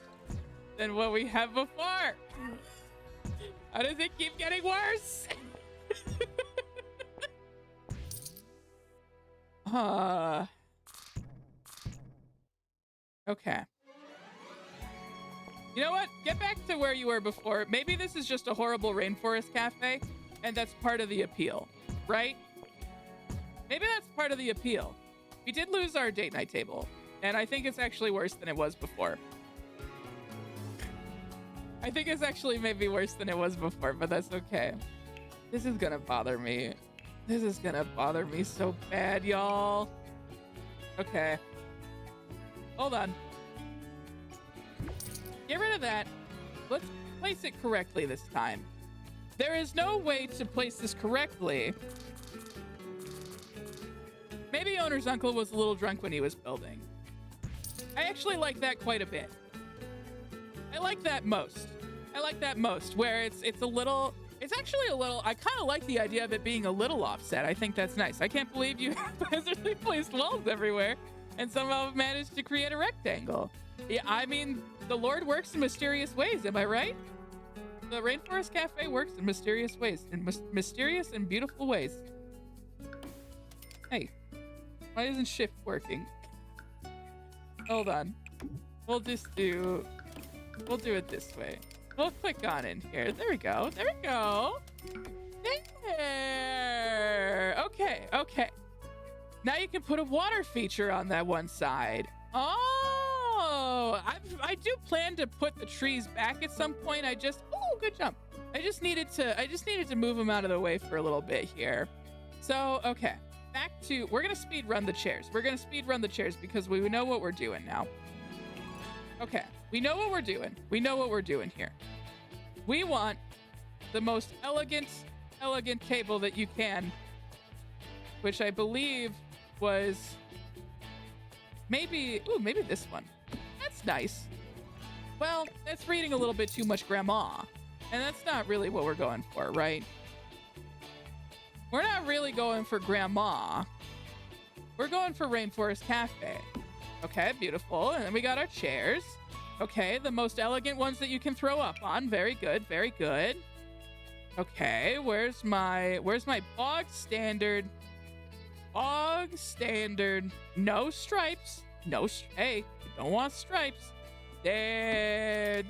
than what we have before? How does it keep getting worse? Okay. You know what? Get back to where you were before. Maybe this is just a horrible Rainforest Cafe, and that's part of the appeal, right? Maybe that's part of the appeal. We did lose our date night table, and I think it's actually worse than it was before. I think it's actually maybe worse than it was before, but that's okay. This is gonna bother me. This is gonna bother me so bad, y'all. Okay. Hold on. Get rid of that. Let's place it correctly this time. There is no way to place this correctly. Maybe owner's uncle was a little drunk when he was building. I actually like that quite a bit. I like that most. I like that most, where it's a little, it's actually a little, I kind of like the idea of it being a little offset. I think that's nice. I can't believe you haphazardly placed walls everywhere and somehow managed to create a rectangle. Yeah, I mean, the Lord works in mysterious ways, am I right? The Rainforest Cafe works in mysterious ways, in mysterious and beautiful ways. Hey, why isn't shift working? Hold on. We'll do it this way. We'll click on in here. There we go. There we go. There. Okay, okay. Now you can put a water feature on that one side. Oh, I do plan to put the trees back at some point. Oh, good jump. I just needed to move them out of the way for a little bit here. So, okay. Back to, we're going to speed run the chairs. We're going to speed run the chairs because we know what we're doing now. Okay. We know what we're doing. We know what we're doing here. We want the most elegant table that you can, which I believe was maybe this one. That's nice. Well, that's reading a little bit too much grandma, and that's not really what we're going for, right? We're not really going for grandma. We're going for Rainforest Cafe. Okay, beautiful. And then we got our chairs. Okay, the most elegant ones that you can throw up on. Very good, very good. Okay, where's my bog standard? Bog standard. No stripes. Hey, you don't want stripes. There.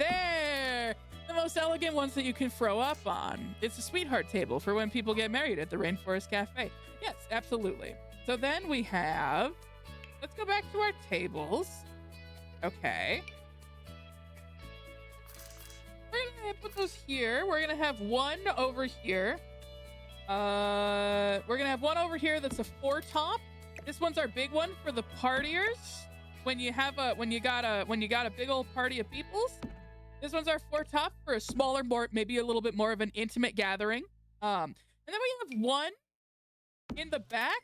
The most elegant ones that you can throw up on. It's a sweetheart table for when people get married at the Rainforest Cafe. Yes, absolutely. So then we have, let's go back to our tables. Okay. We're gonna put those here. We're gonna have one over here. We're gonna have one over here that's a 4-top. This one's our big one for the partiers. When you got a big old party of peoples. This one's our 4-top for a smaller, maybe a little bit more of an intimate gathering. And then we have one in the back,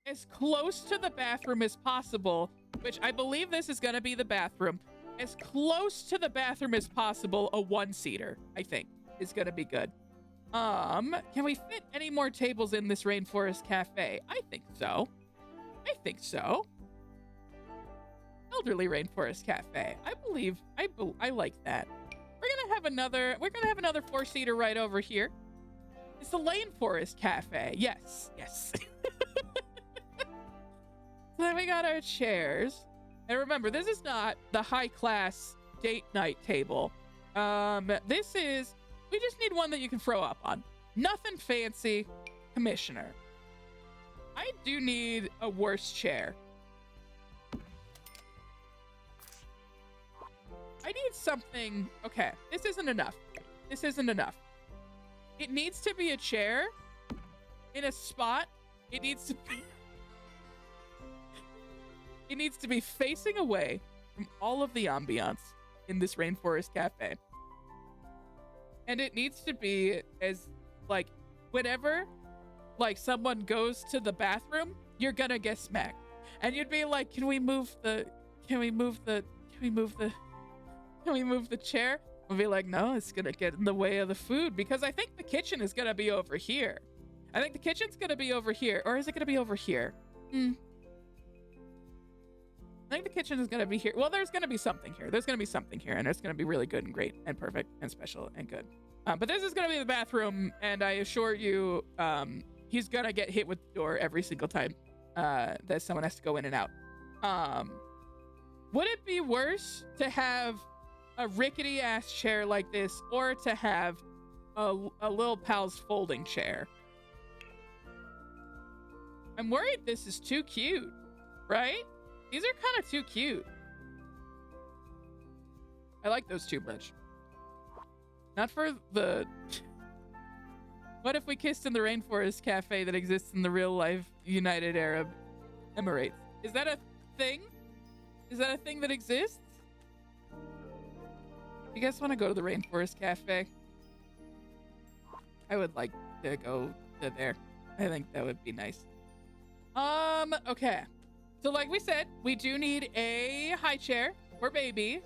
as close to the bathroom as possible, which I believe this is gonna be the bathroom. As close to the bathroom as possible, a 1-seater, I think, is gonna be good. Can we fit any more tables in this Rainforest Cafe? I think so. Elderly Rainforest Cafe. I like that. We're gonna have another 4-seater right over here. It's the Rainforest Cafe. Yes, yes. So then we got our chairs. And remember, this is not the high-class date night table. This is, we just need one that you can throw up on. Nothing fancy, Commissioner. I do need a worse chair. I need something. Okay, this isn't enough. This isn't enough. It needs to be a chair in a spot. It needs to be it needs to be facing away from all of the ambiance in this Rainforest Cafe. And it needs to be as, like, whenever, like, someone goes to the bathroom, you're gonna get smacked. And you'd be like, can we move the chair? We'll be like, no, it's gonna get in the way of the food, because I think the kitchen is gonna be over here. I think the kitchen's gonna be over here. Or is it gonna be over here? I think the kitchen is gonna be here. Well, there's gonna be something here. There's gonna be something here, and it's gonna be really good and great and perfect and special and good. But this is gonna be the bathroom, and I assure you, he's gonna get hit with the door every single time that someone has to go in and out. Would it be worse to have a rickety ass chair like this, or to have a little pal's folding chair? I'm worried this is too cute, right? These are kind of too cute. I like those too much. Not for the... What if we kissed in the Rainforest Cafe that exists in the real life United Arab Emirates? Is that a thing? Is that a thing that exists? You guys want to go to the Rainforest Cafe? I would like to go to there. I think that would be nice. Okay. So like we said, we do need a high chair for baby.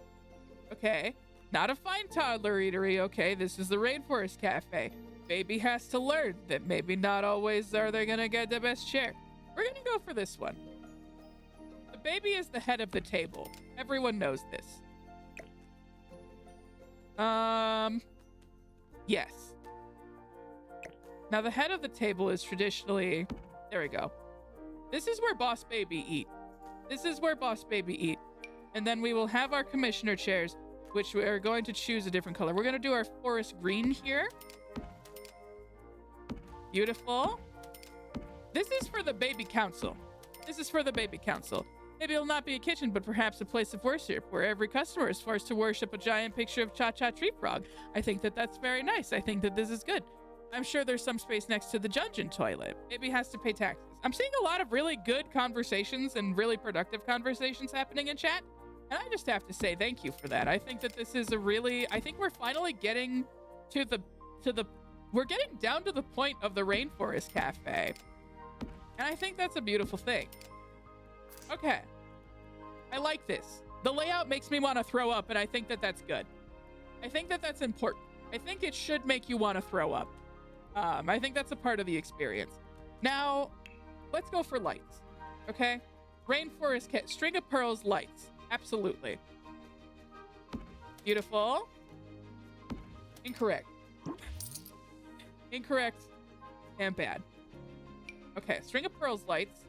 Okay. Not a fine toddler eatery. Okay. This is the Rainforest Cafe. Baby has to learn that maybe not always are they gonna get the best chair. We're gonna go for this one. The baby is the head of the table. Everyone knows this. Yes. Now the head of the table is traditionally, there we go. This is where Boss Baby eat. This is where Boss Baby eat. And then we will have our commissioner chairs, which we are going to choose a different color. We're going to do our forest green here. Beautiful. This is for the baby council. This is for the baby council. Maybe it'll not be a kitchen, but perhaps a place of worship where every customer is forced to worship a giant picture of Cha-Cha Tree Frog. I think that that's very nice. I think that this is good. I'm sure there's some space next to the dungeon toilet. Maybe has to pay taxes. I'm seeing a lot of really good conversations and really productive conversations happening in chat. And I just have to say thank you for that. I think that this is a really, I think we're finally getting we're getting down to the point of the Rainforest Cafe. And I think that's a beautiful thing. Okay. I like this. The layout makes me want to throw up, and I think that that's good. I think that that's important. I think it should make you want to throw up. I think that's a part of the experience. Now, let's go for lights, okay? Rainforest String of Pearls lights. Absolutely. Beautiful. Incorrect. Incorrect and bad. Okay, String of Pearls lights.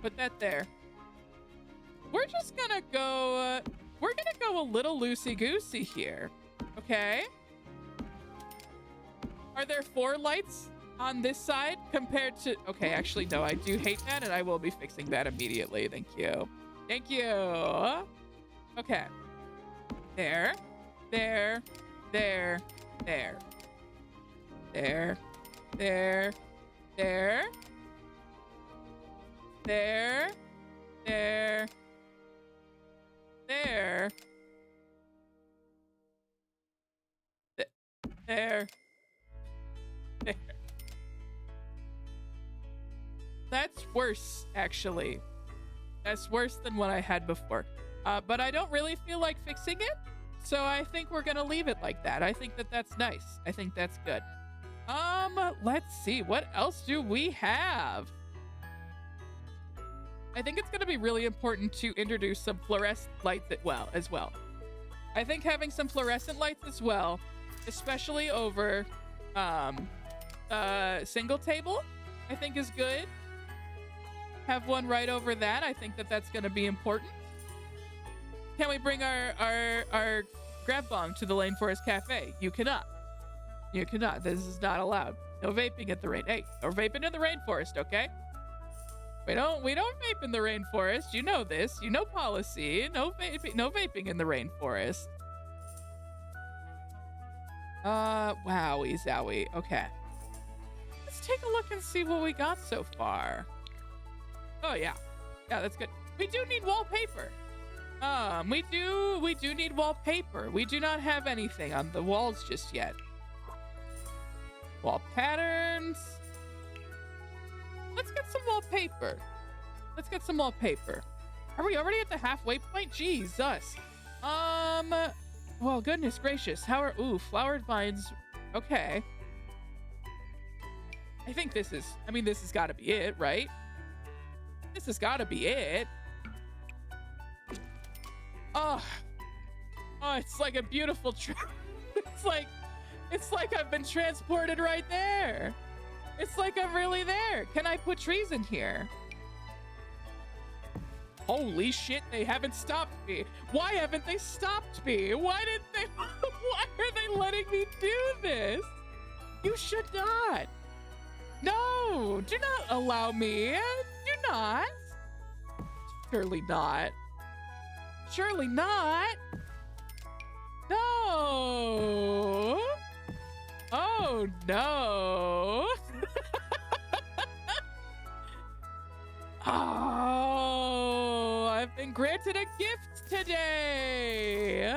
Put that there. We're just gonna go, we're gonna go a little loosey-goosey here, okay? Are there 4 lights on this side compared to... Okay, actually, no, I do hate that, and I will be fixing that immediately. Thank you. Thank you. Okay. There. There. There. There. There. There. There. There. There. There. There. There. That's worse, actually. That's worse than what I had before. But I don't really feel like fixing it, so I think we're gonna leave it like that. I think that that's nice. I think that's good. Let's see. What else do we have? I think it's gonna be really important to introduce some fluorescent lights as well. I think having some fluorescent lights as well, especially over Single table, I think is good. Have one right over that. I think that that's going to be important. Can we bring our grab bong to the Rainforest Cafe? You cannot. You cannot. This is not allowed. No vaping at the rain. Hey, no vaping in the rainforest, okay? We don't vape in the rainforest. You know this. You know policy. No vaping in the rainforest. Wowie zowie. Okay. Let's take a look and see what we got so far. Oh yeah. Yeah, that's good. We do need wallpaper. We do need wallpaper. We do not have anything on the walls just yet. Wall patterns. Let's get some wallpaper. Let's get some wallpaper. Are we already at the halfway point? Jesus. Well, goodness gracious. How are, flowered vines. Okay. I think this has got to be it, right? This has got to be it. Oh, it's like a beautiful it's like I've been transported right there. It's like I'm really there. Can I put trees in here? Holy shit, they haven't stopped me. Why haven't they stopped me? Why are they letting me do this? You should not. No, do not allow me. Do not. Surely not. Surely not. No. Oh, no. Oh, I've been granted a gift today.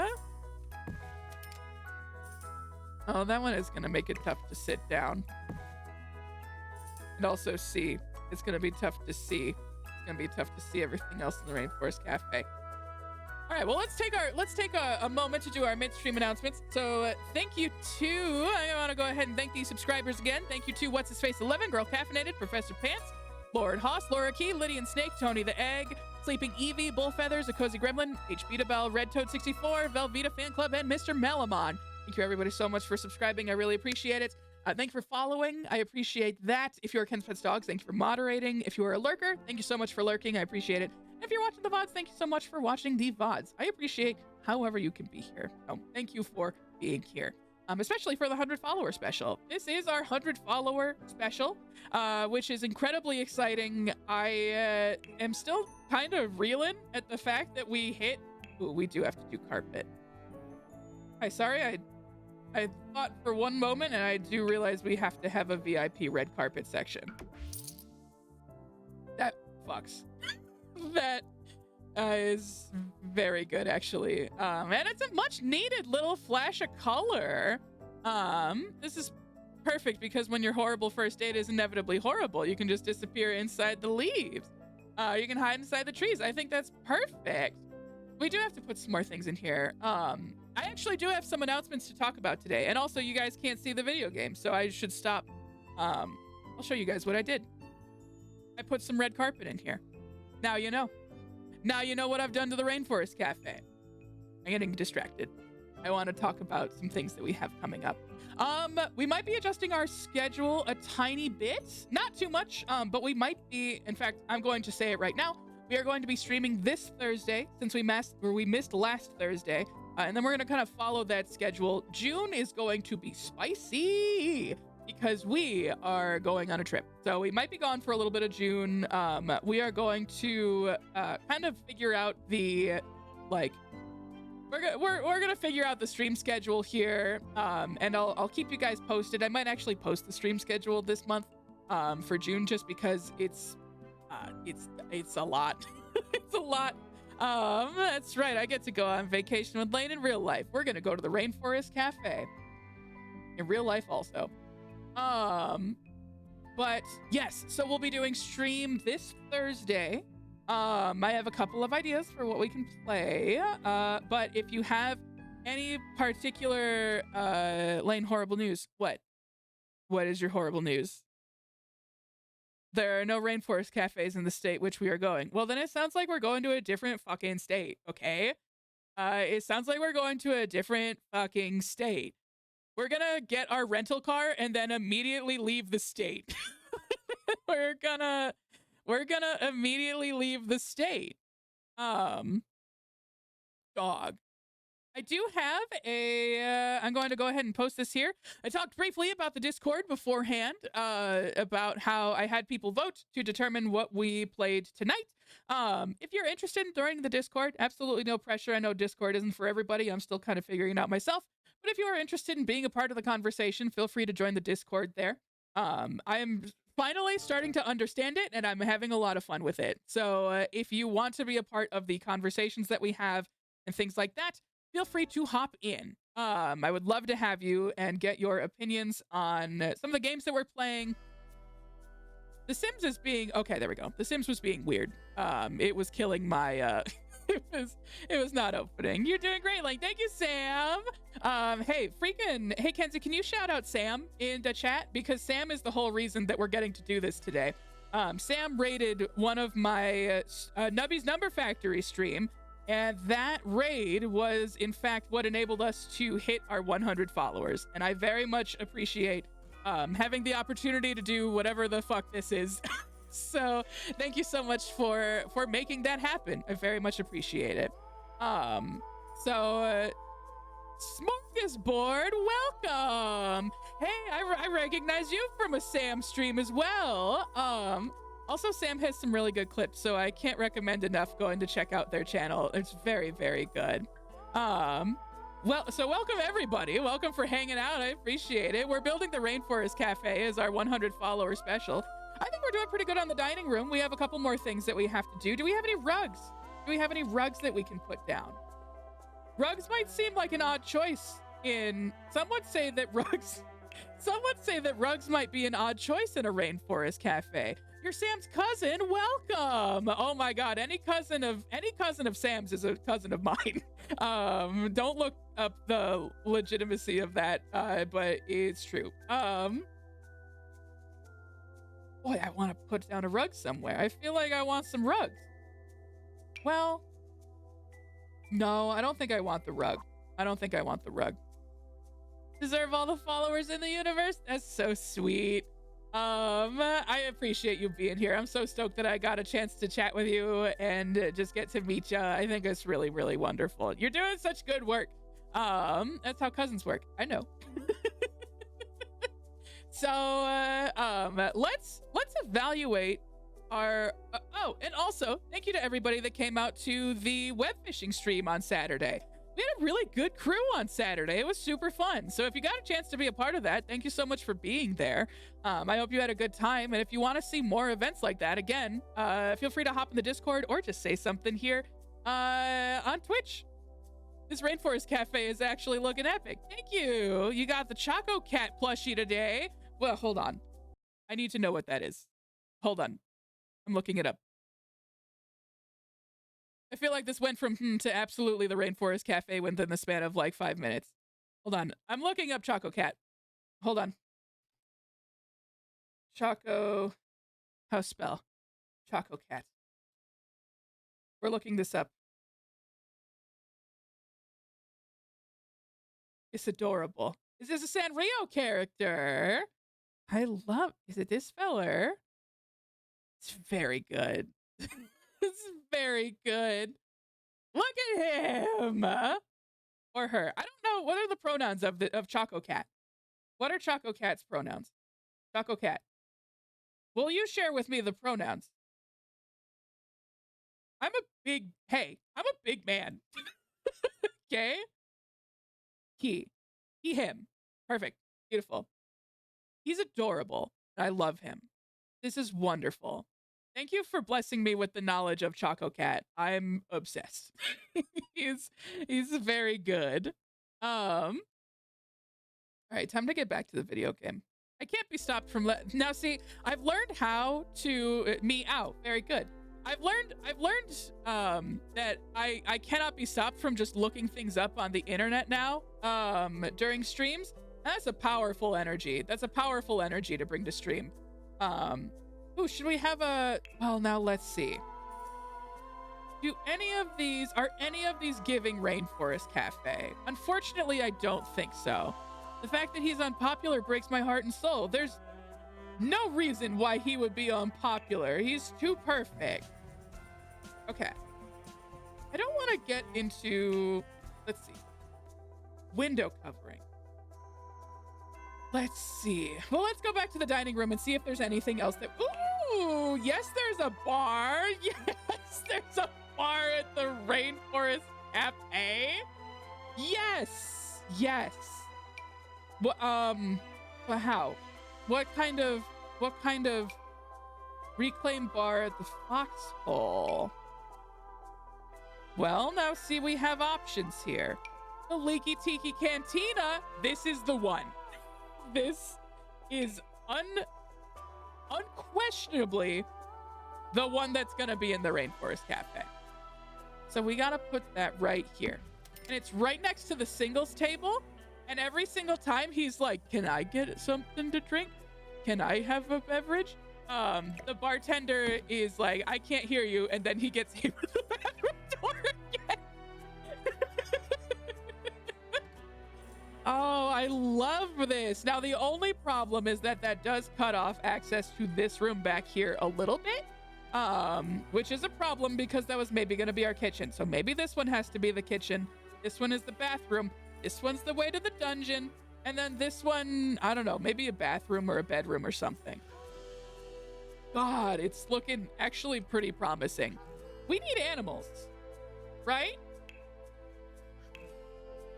Oh, that one is going to make it tough to sit down. And also see. It's going to be tough to see. It's going to be tough to see everything else in the Rainforest Cafe. All right, well, let's take a moment to do our midstream announcements. So thank you to, I want to go ahead and thank these subscribers again. Thank you to What's His Face 11, Girl Caffeinated, Professor Pants, Lord Haas, Laura Key, Lydian Snake, Tony the Egg, Sleeping Evie, Bullfeathers, A Cozy Gremlin, HB Bell, Red Toad 64, Velveeta Fan Club, and Mr. Melamon. Thank you everybody so much for subscribing. I really appreciate it. Thank you for following. I appreciate that. If you're a Ken's Pets Dogs, thank you for moderating. If you are a lurker, thank you so much for lurking. I appreciate it. If you're watching the VODs, thank you so much for watching the VODs. I appreciate however you can be here. So thank you for being here. Especially for the 100 follower special. This is our 100 follower special, which is incredibly exciting. I am still kind of reeling at the fact that we hit... Ooh, we do have to do carpet. Hi, sorry, I thought for one moment, and I do realize we have to have a VIP red carpet section. That fucks. That is very good, actually. And it's a much needed little flash of color. This is perfect because when your horrible first date is inevitably horrible, you can just disappear inside the leaves. You can hide inside the trees. I think that's perfect. We do have to put some more things in here. I actually do have some announcements to talk about today. And also, you guys can't see the video game, so I should stop. I'll show you guys what I did. I put some red carpet in here. Now you know. Now you know what I've done to the Rainforest Cafe. I'm getting distracted. I want to talk about some things that we have coming up. We might be adjusting our schedule a tiny bit. Not too much, but we might be. In fact, I'm going to say it right now. We are going to be streaming this Thursday since we missed last Thursday. And then we're going to kind of follow that schedule. June is going to be spicy because we are going on a trip. So we might be gone for a little bit of June. We are going to kind of figure out the, like, we're going to figure out the stream schedule here. And I'll keep you guys posted. I might actually post the stream schedule this month for June just because it's a lot. It's a lot. That's right. I get to go on vacation with Lane in real life. We're going to go to the Rainforest Cafe in real life also. But yes, so we'll be doing stream this Thursday. I have a couple of ideas for what we can play. But if you have any particular, Lane horrible news, what is your horrible news? There are no rainforest cafes in the state which we are going. Well, then it sounds like we're going to a different fucking state, okay? It sounds like we're going to a different fucking state. We're gonna get our rental car and then immediately leave the state. we're gonna immediately leave the state. Dog. I do have a, I'm going to go ahead and post this here. I talked briefly about the Discord beforehand, about how I had people vote to determine what we played tonight. If you're interested in joining the Discord, absolutely no pressure. I know Discord isn't for everybody. I'm still kind of figuring it out myself. But if you are interested in being a part of the conversation, feel free to join the Discord there. I am finally starting to understand it, and I'm having a lot of fun with it. So if you want to be a part of the conversations that we have and things like that, feel free to hop in. I would love to have you and get your opinions on some of the games that we're playing. The Sims is being, okay, there we go. The Sims was being weird. It was killing my, it was not opening. You're doing great, like, thank you, Sam. Hey, Kenzie, can you shout out Sam in the chat? Because Sam is the whole reason that we're getting to do this today. Sam raided one of my Nubby's Number Factory stream, and that raid was, in fact, what enabled us to hit our 100 followers. And I very much appreciate having the opportunity to do whatever the fuck this is. So thank you so much for making that happen. I very much appreciate it. Smorgasbord, welcome. Hey, I recognize you from a Sam stream as well. Also, Sam has some really good clips, so I can't recommend enough going to check out their channel. It's very, very good. Well, so welcome everybody. Welcome for hanging out. I appreciate it. We're building the Rainforest Cafe as our 100 follower special. I think we're doing pretty good on the dining room. We have a couple more things that we have to do. Do we have any rugs? Do we have any rugs that we can put down? Rugs might seem like an odd choice in, some would say that rugs might be an odd choice in a Rainforest Cafe. You're Sam's cousin. Welcome. Oh my God. Any cousin of Sam's is a cousin of mine. Don't look up the legitimacy of that, but it's true. Boy, I want to put down a rug somewhere. I feel like I want some rugs. Well, no, I don't think I want the rug. Deserve all the followers in the universe? That's so sweet. I appreciate you being here. I'm so stoked that I got a chance to chat with you and just get to meet you. I think it's really, really wonderful. You're doing such good work. That's how cousins work. I know. So, let's evaluate our, oh, and also thank you to everybody that came out to the web fishing stream on Saturday. We had a really good crew on Saturday. It was super fun. So if you got a chance to be a part of that, thank you so much for being there. I hope you had a good time. And if you want to see more events like that, again, feel free to hop in the Discord or just say something here on Twitch. This Rainforest Cafe is actually looking epic. Thank you. You got the Choco Cat plushie today. Well, hold on. I need to know what that is. Hold on. I'm looking it up. I feel like this went from to absolutely the Rainforest Cafe within the span of like 5 minutes. Hold on. I'm looking up Choco Cat. Hold on. Choco. How spell? Choco Cat. We're looking this up. It's adorable. Is this a Sanrio character? I love. Is it this feller? It's very good. It's very good. Look at him. Or her. I don't know. What are the pronouns of Choco Cat? What are Choco Cat's pronouns? Choco Cat. Will you share with me the pronouns? I'm a big man. Okay? He, him. Perfect. Beautiful. He's adorable. I love him. This is wonderful. Thank you for blessing me with the knowledge of Choco Cat. I'm obsessed. he's very good. All right, time to get back to the video game. I can't be stopped from now. See, I've learned how to meow. Very good. I've learned that I cannot be stopped from just looking things up on the internet now during streams. That's a powerful energy. That's a powerful energy to bring to stream. Ooh, should we have a, well, now let's see. Are any of these giving Rainforest Cafe? Unfortunately, I don't think so. The fact that he's unpopular breaks my heart and soul. There's no reason why he would be unpopular. He's too perfect. Okay. I don't want to get into, let's see, window covering. Let's see. Well, let's go back to the dining room and see if there's anything else that, ooh, yes, there's a bar. Yes, there's a bar at the Rainforest Cafe. Yes, yes. Well, how? What kind of reclaimed bar at the Foxhole? Well, now see, we have options here. The Leaky Tiki Cantina. This is the one. This is unquestionably the one that's gonna be in the Rainforest Cafe. So we gotta put that right here. And it's right next to the singles table. And every single time he's like, can I get something to drink? Can I have a beverage? The bartender is like, I can't hear you. And then he gets hit with the bathroom door again. Oh, I love this. Now, the only problem is that does cut off access to this room back here a little bit. Which is a problem because that was maybe going to be our kitchen. So maybe this one has to be the kitchen. This one is the bathroom. This one's the way to the dungeon. And then this one, I don't know, maybe a bathroom or a bedroom or something. God, it's looking actually pretty promising. We need animals, right?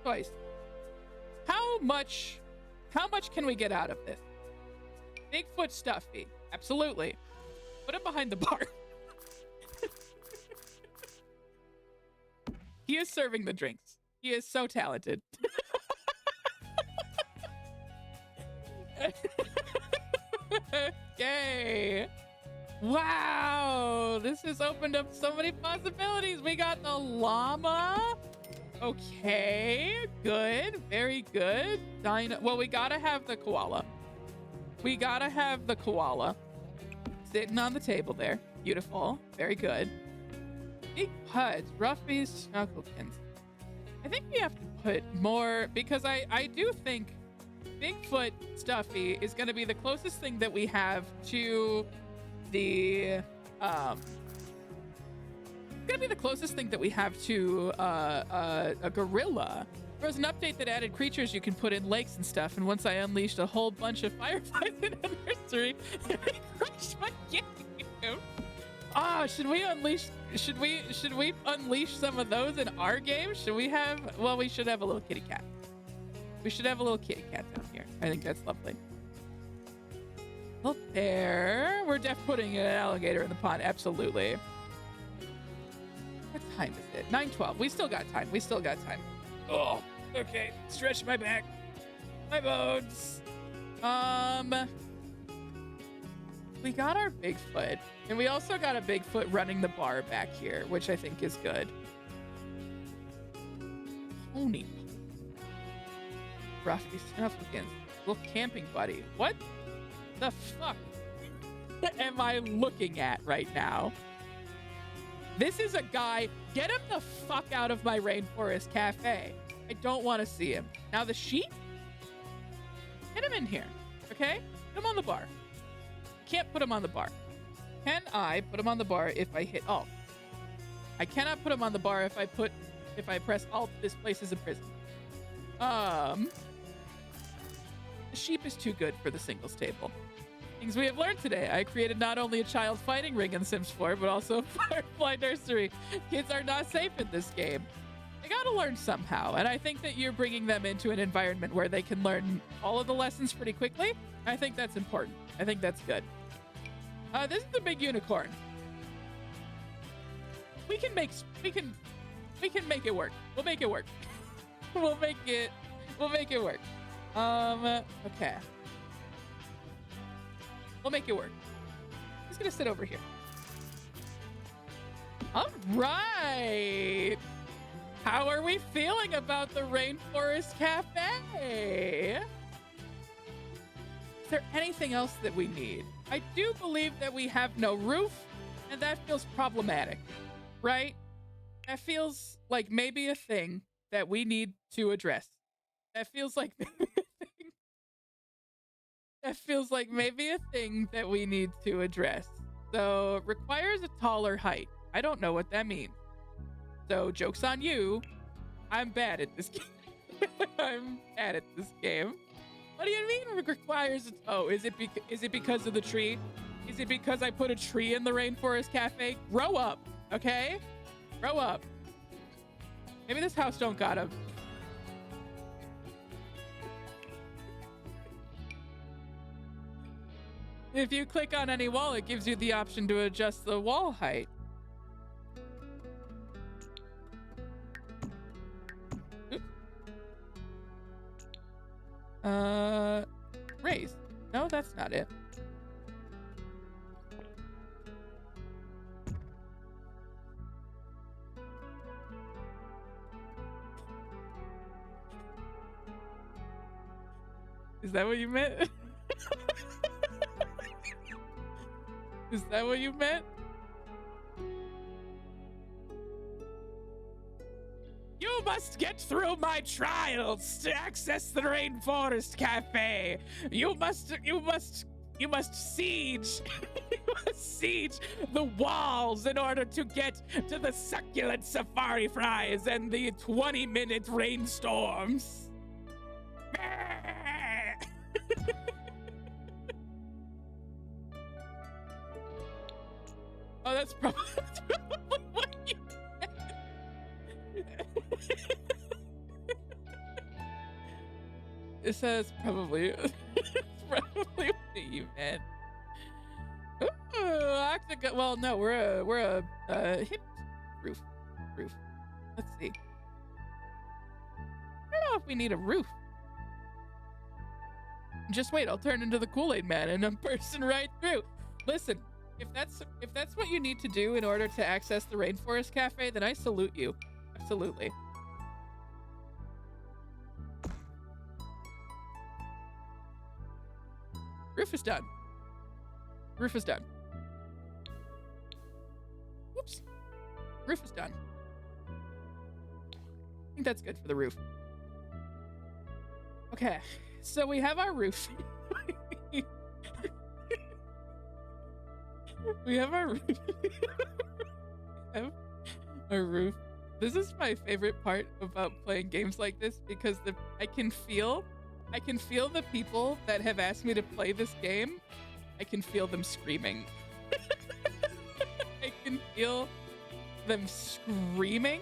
Twice. How much can we get out of this? Bigfoot Stuffy. Absolutely. Put him behind the bar. He is serving the drinks. He is so talented. Okay. Wow. This has opened up so many possibilities. We got the llama. Okay. Good. Very good. Well, we gotta have the koala. We gotta have the koala. Sitting on the table there. Beautiful. Very good. Big Puds, Ruffies, Snugglekins. I think we have to put more, because I do think Bigfoot Stuffy is going to be the closest thing that we have to the going to be the closest thing that we have to a gorilla. There was an update that added creatures you can put in lakes and stuff, and once I unleashed a whole bunch of fireflies in a nursery, it crushed my game. Ah, should we unleash some of those in our game? Should we have, well, we should have a little kitty cat. We should have a little kitty cat down here. I think that's lovely. Well, there. We're definitely putting an alligator in the pond. Absolutely. What time is it? 9:12. We still got time. We still got time. Oh, okay. Stretch my back. My bones. We got our Bigfoot. And we also got a Bigfoot running the bar back here, which I think is good. Pony. Ruffy Snufflekins. Little camping buddy. What the fuck am I looking at right now? This is a guy. Get him the fuck out of my Rainforest Cafe. I don't want to see him. Now the sheep? Get him in here. Okay? Put him on the bar. Can't put him on the bar. Can I put him on the bar if I hit Alt? I cannot put him on the bar if I press Alt. This place is a prison. The sheep is too good for the singles table. Things we have learned today. I created not only a child fighting ring in Sims 4, but also a firefly nursery. Kids are not safe in this game. They gotta learn somehow, and I think that you're bringing them into an environment where they can learn all of the lessons pretty quickly. I think that's important. I think that's good. This is the big unicorn. We can make it work. We'll make it work. We'll make it work. Okay. We'll make it work. He's gonna sit over here. All right. How are we feeling about the Rainforest Cafe? Is there anything else that we need? I do believe that we have no roof, and that feels problematic, right? That feels like maybe a thing that we need to address. That feels like maybe a thing That feels like maybe a thing that we need to address. So, requires a taller height. I don't know what that means. So, joke's on you. I'm bad at this game. I'm bad at this game. What do you mean it requires a... Oh, is it because of the tree? Is it because I put a tree in the Rainforest Cafe? Grow up, okay? Grow up. Maybe this house don't got him. If you click on any wall, it gives you the option to adjust the wall height. Oops. Raise. No, that's not it. Is that what you meant? Is that what you meant? You must get through my trials to access the Rainforest Cafe. You must siege you must siege the walls in order to get to the succulent safari fries and the 20-minute rainstorms. Oh, that's probably what you meant. It says probably. It's probably what you meant. Ooh, well, no, we're a hip roof. Let's see. I don't know if we need a roof. Just wait, I'll turn into the Kool-Aid Man and I'm bursting right through. Listen. If that's what you need to do in order to access the Rainforest Cafe, then I salute you. Absolutely. Roof is done. Roof is done. Whoops. Roof is done. I think that's good for the roof. Okay, so we have our roof. We have our roof. Our roof. This is my favorite part about playing games like this because I can feel the people that have asked me to play this game. I can feel them screaming. I can feel them screaming.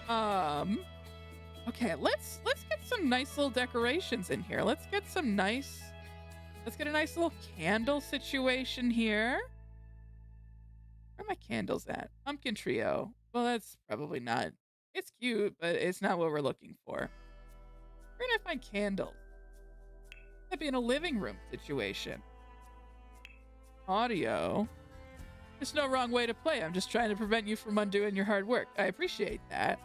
Okay, let's get some nice little decorations in here. Let's get a nice little candle situation here. Where are my candles at? Pumpkin trio. Well, that's probably not. It's cute, but it's not what we're looking for. Where can I find candles? That'd be in a living room situation. Audio. There's no wrong way to play. I'm just trying to prevent you from undoing your hard work. I appreciate that.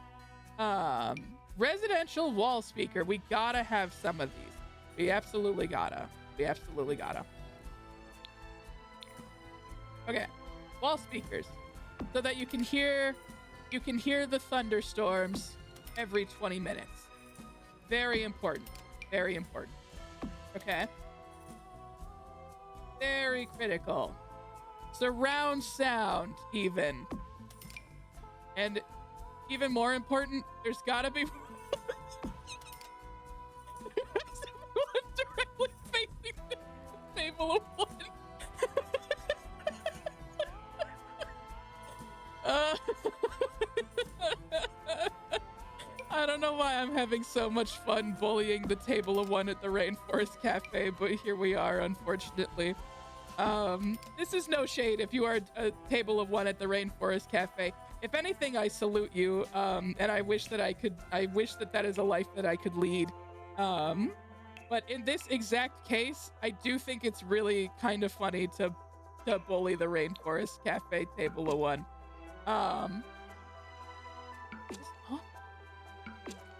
Residential wall speaker. We gotta have some of these. We absolutely gotta. Okay. Wall speakers, so that you can hear the thunderstorms every 20 minutes. Very important. Very important. Okay. Very critical. Surround sound, even. And even more important, there's gotta be someone directly facing the table of one. I don't know why I'm having so much fun bullying the table of one at the Rainforest Cafe, but here we are, unfortunately. This is no shade if you are a table of one at the Rainforest Cafe. If anything, I salute you, and I wish that that is a life that I could lead. But in this exact case, I do think it's really kind of funny to bully the Rainforest Cafe table of one.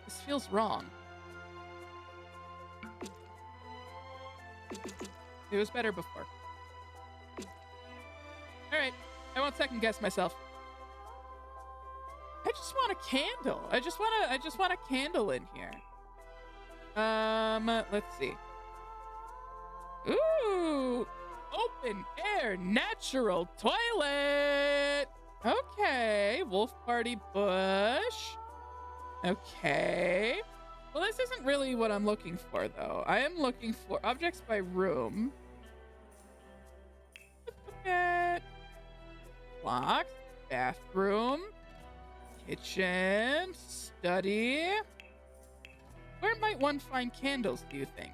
This feels wrong. It was better before. All right, I won't second guess myself. I just want a candle. I just want a candle in here. Let's see. Ooh, open air natural toilet. Okay, wolf party bush. Okay. Well, this isn't really what I'm looking for, though. I am looking for objects by room. Bucket. Clock. Bathroom. Kitchen. Study. Where might one find candles, do you think?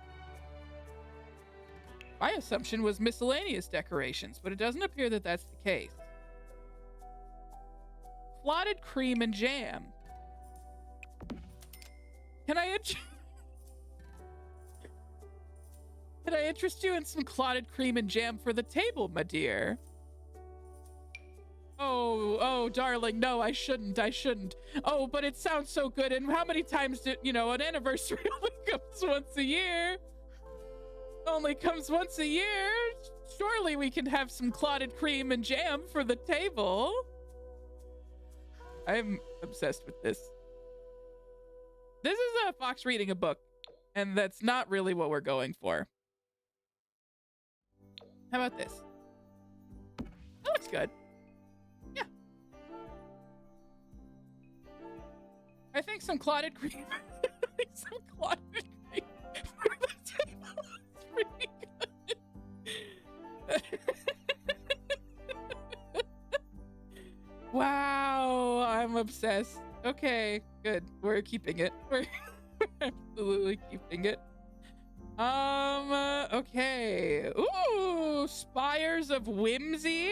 My assumption was miscellaneous decorations, but it doesn't appear that that's the case. Clotted cream and jam. Can I interest you in some clotted cream and jam for the table, my dear? Oh, darling, no, I shouldn't. Oh, but it sounds so good. And how many times do, an anniversary only comes once a year? Only comes once a year. Surely we can have some clotted cream and jam for the table. I'm obsessed with this. This is a fox reading a book, and that's not really what we're going for. How about this? That looks good. Yeah. I think some clotted cream. Some clotted cream for the table is pretty good. Wow, I'm obsessed. Okay, good. We're keeping it. We're absolutely keeping it. Okay. Ooh, Spires of Whimsy.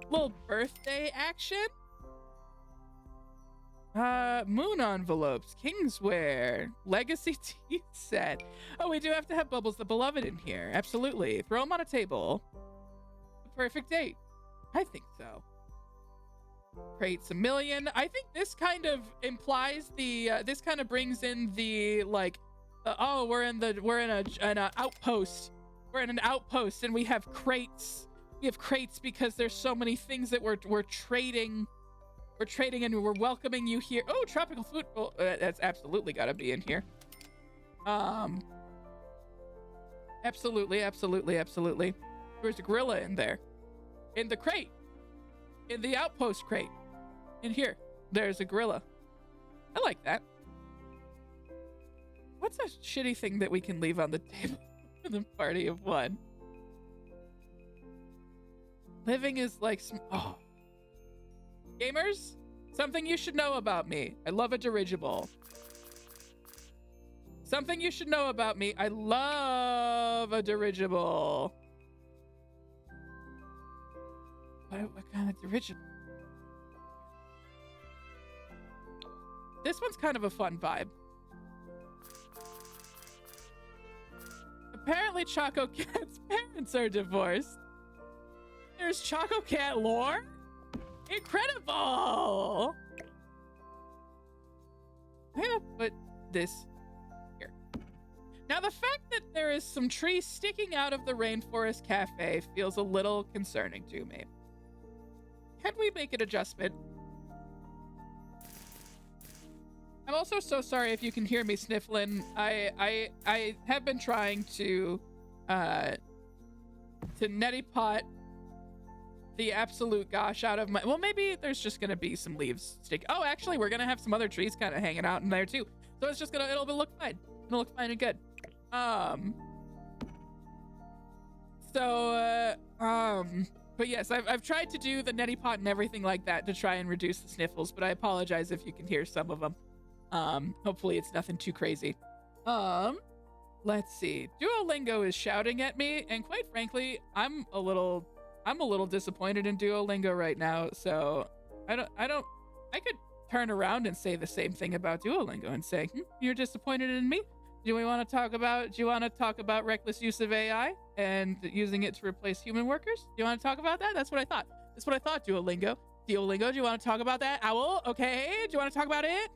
Little birthday action. Moon envelopes, Kingswear, Legacy tea set. Oh, we do have to have Bubbles the Beloved in here. Absolutely. Throw them on a table. The perfect date. I think so. Crates a million. I think this kind of implies the this kind of brings in the like oh, we're in an outpost. We're in an outpost and we have crates. We have crates because there's so many things that we're trading. We're trading and we're welcoming you here. Oh, tropical food. Oh, that's absolutely got to be in here. Absolutely. There's a gorilla in there. In the crate. In the outpost crate. In here. There's a gorilla. I like that. What's a shitty thing that we can leave on the table for the party of one? Living is like some... Oh. Gamers, something you should know about me. I love a dirigible. Something you should know about me. I love a dirigible. What kind of dirigible? This one's kind of a fun vibe. Apparently Choco Cat's parents are divorced. There's Choco Cat lore? Incredible! I'm gonna put this here. Now, the fact that there is some trees sticking out of the Rainforest Cafe feels a little concerning to me. Can we make an adjustment? I'm also so sorry if you can hear me sniffling. I have been trying to neti pot the absolute gosh out of my... Well, maybe there's just gonna be some leaves stick. Oh, actually, we're gonna have some other trees kind of hanging out in there too. So it's just gonna... It'll look fine. It'll look fine and good. But yes, I've tried to do the neti pot and everything like that to try and reduce the sniffles, but I apologize if you can hear some of them. Hopefully it's nothing too crazy. Let's see. Duolingo is shouting at me, and quite frankly, I'm a little disappointed in Duolingo right now. So I could turn around and say the same thing about Duolingo and say, you're disappointed in me? Do you want to talk about reckless use of AI and using it to replace human workers? Do you want to talk about that? That's what I thought. Duolingo. Do you want to talk about that? Owl? Okay. Do you want to talk about it?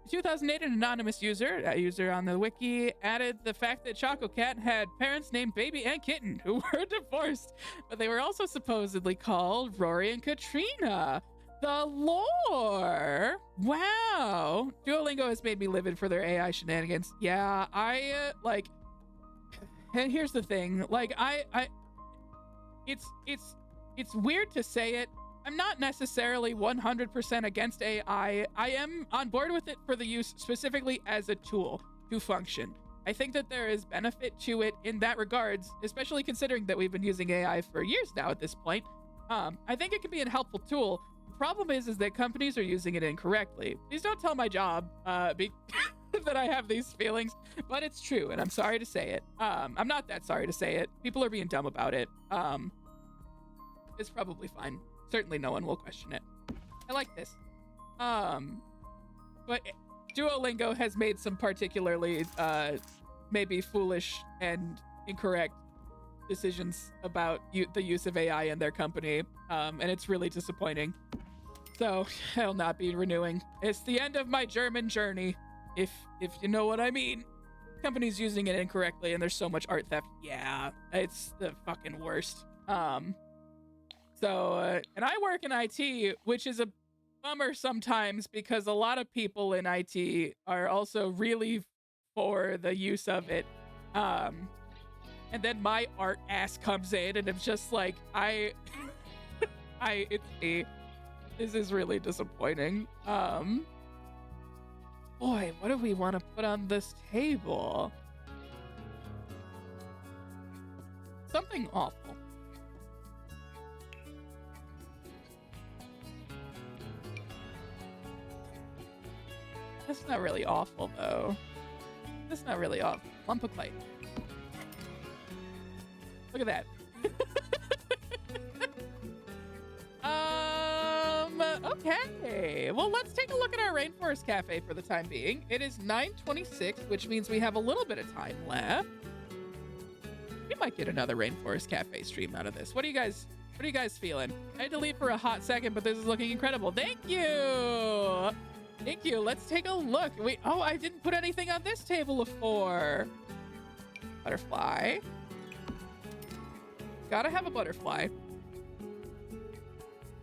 In 2008, an anonymous user, a user on the wiki, added the fact that Choco Cat had parents named Baby and Kitten who were divorced, but they were also supposedly called Rory and Katrina. The lore! Wow! Duolingo has made me livid for their AI shenanigans. Yeah, And here's the thing, like it's weird to say it. I'm not necessarily 100% against AI. I am on board with it for the use specifically as a tool to function. I think that there is benefit to it in that regards, especially considering that we've been using AI for years now at this point. I think it can be a helpful tool. The problem is that companies are using it incorrectly. Please don't tell my job that I have these feelings, but it's true, and I'm sorry to say it. I'm not that sorry to say it. People are being dumb about it. It's probably fine. Certainly no one will question it. I like this. But Duolingo has made some particularly maybe foolish and incorrect decisions about the use of AI in their company, and it's really disappointing. So I'll not be renewing. It's the end of my German journey, if you know what I mean. Companies using it incorrectly, and there's so much art theft. Yeah, it's the fucking worst. And I work in IT, which is a bummer sometimes because a lot of people in IT are also really for the use of it. And then my art ass comes in and it's just like, it's me. This is really disappointing. Boy, what do we want to put on this table? Something awful. That's not really awful, though. That's not really awful. Lump of clay. Look at that. Okay. Well, let's take a look at our Rainforest Cafe for the time being. It is 9:26, which means we have a little bit of time left. We might get another Rainforest Cafe stream out of this. What are you guys feeling? I had to leave for a hot second, but this is looking incredible. Thank you. Thank you. Let's take a look. Oh, I didn't put anything on this table before. Butterfly. Gotta have a butterfly.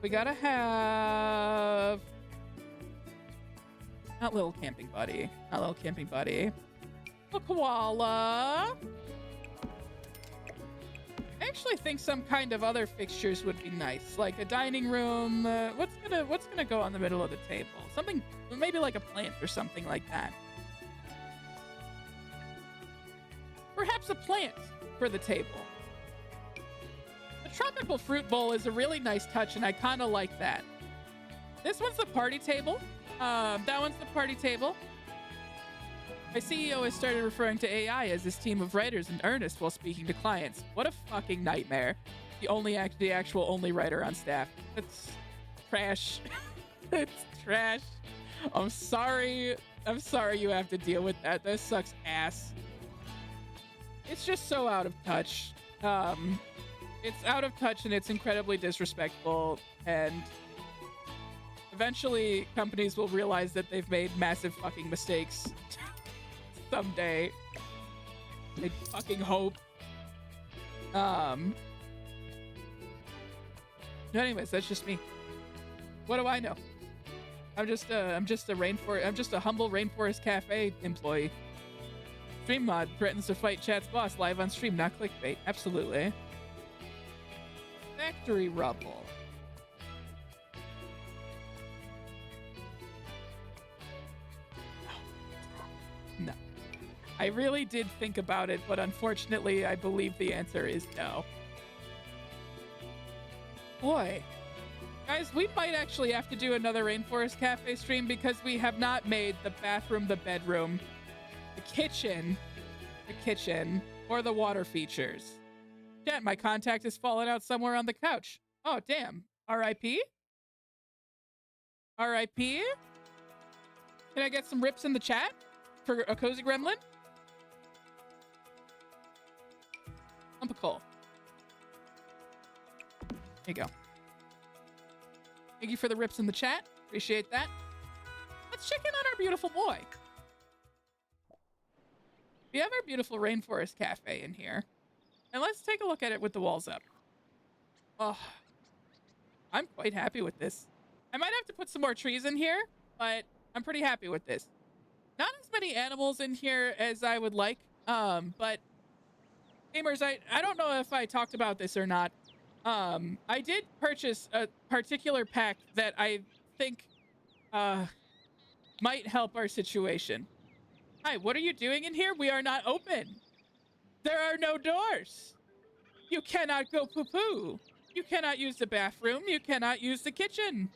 We gotta have... Not little camping buddy. Not little camping buddy. A koala. I actually think some kind of other fixtures would be nice, like a dining room. What's gonna go on the middle of the table? Something, maybe like a plant or something like that. Perhaps a plant for the table. The tropical fruit bowl is a really nice touch, and I kind of like that. This one's the party table. That one's the party table. My CEO has started referring to AI as his team of writers in earnest while speaking to clients. What a fucking nightmare. The actual only writer on staff. It's trash. It's trash. I'm sorry you have to deal with that. That sucks ass. It's just so out of touch. It's out of touch and it's incredibly disrespectful, and eventually companies will realize that they've made massive fucking mistakes someday. I fucking hope. Anyways, that's just me. What do I know? I'm just a humble Rainforest Cafe employee. Stream mod threatens to fight chat's boss live on stream, not clickbait. Absolutely. Factory rubble. No. I really did think about it, but unfortunately, I believe the answer is no. Boy. Guys, we might actually have to do another Rainforest Cafe stream because we have not made the bathroom, the bedroom, the kitchen, or the water features. Chat, my contact has fallen out somewhere on the couch. Oh, damn. R.I.P.? R.I.P.? Can I get some rips in the chat for a cozy gremlin? Lump of coal. There you go. Thank you for the rips in the chat. Appreciate that. Let's check in on our beautiful boy. We have our beautiful Rainforest Cafe in here. And let's take a look at it with the walls up. Oh, I'm quite happy with this. I might have to put some more trees in here, but I'm pretty happy with this. Not as many animals in here as I would like, but Gamers, I don't know if I talked about this or not. I did purchase a particular pack that I think might help our situation. Hi, what are you doing in here? We are not open. There are no doors. You cannot go poo-poo. You cannot use the bathroom. You cannot use the kitchen.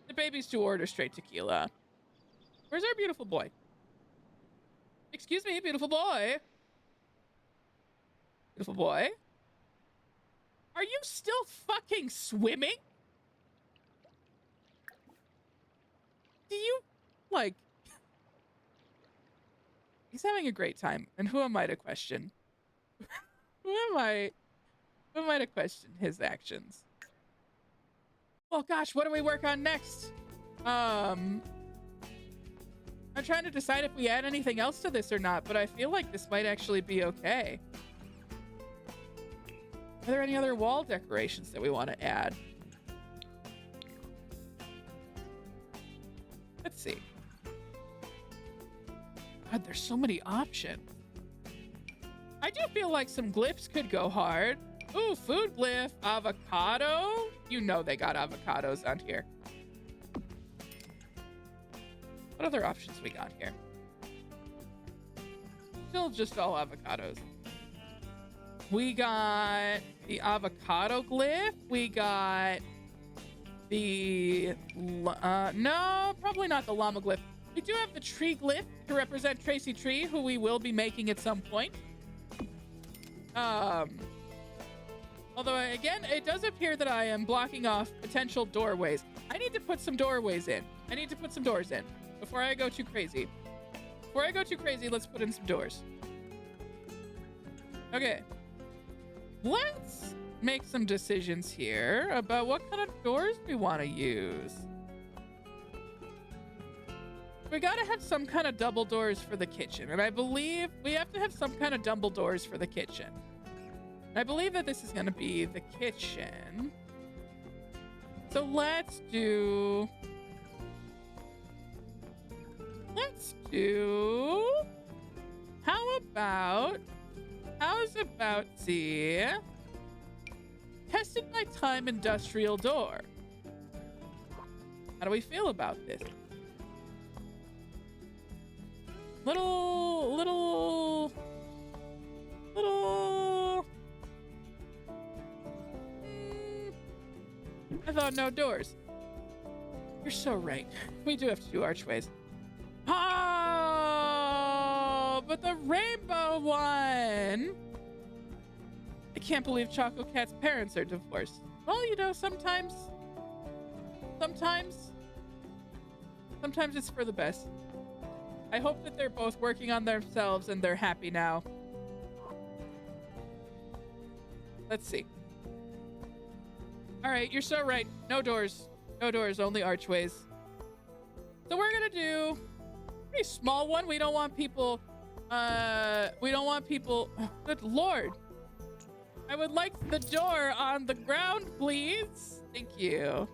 The baby's to order straight tequila. Where's our beautiful boy? Excuse me, beautiful boy. Beautiful boy. Are you still fucking swimming? Do you, like... He's having a great time. And who am I to question? Who am I to question his actions? Well, gosh, what do we work on next? I'm trying to decide if we add anything else to this or not, but I feel like this might actually be okay. Are there any other wall decorations that we want to add? Let's see. God, there's so many options. I do feel like some glyphs could go hard. Ooh, food glyph, avocado. You know they got avocados on here. What other options we got here? Still just all avocados. We got the avocado glyph. We got the... no, probably not the llama glyph. We do have the tree glyph to represent Tracy Tree, who we will be making at some point. Although, again, it does appear that I am blocking off potential doorways. I need to put some doorways in. I need to put some doors in before I go too crazy. Before I go too crazy, let's put in some doors. Okay. Let's make some decisions here about what kind of doors we want to use. We gotta have some kind of double doors for the kitchen, and I believe we have to have some kind of double doors for the kitchen. I believe that this is gonna be the kitchen. So let's do... How's about the tested by time industrial door? How do we feel about this? Little... I thought no doors. You're so right. We do have to do archways. Oh, but the rainbow one. I can't believe Choco Cat's parents are divorced. Well, you know, sometimes it's for the best. I hope that they're both working on themselves and they're happy now. Let's see. All right, you're so right. No doors. No doors, only archways. So we're gonna do a pretty small one. We don't want people, oh, good Lord. I would like the door on the ground, please. Thank you.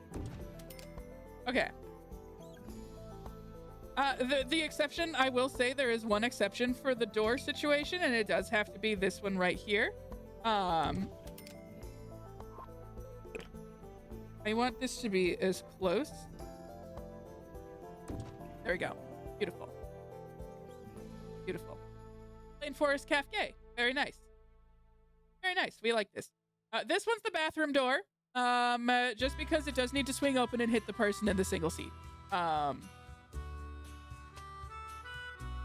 Okay. The exception, I will say there is one exception for the door situation, and it does have to be this one right here. I want this to be as close. There we go. Beautiful. Beautiful. Rainforest Cafe. Very nice. Very nice. We like this. This one's the bathroom door. Just because it does need to swing open and hit the person in the single seat.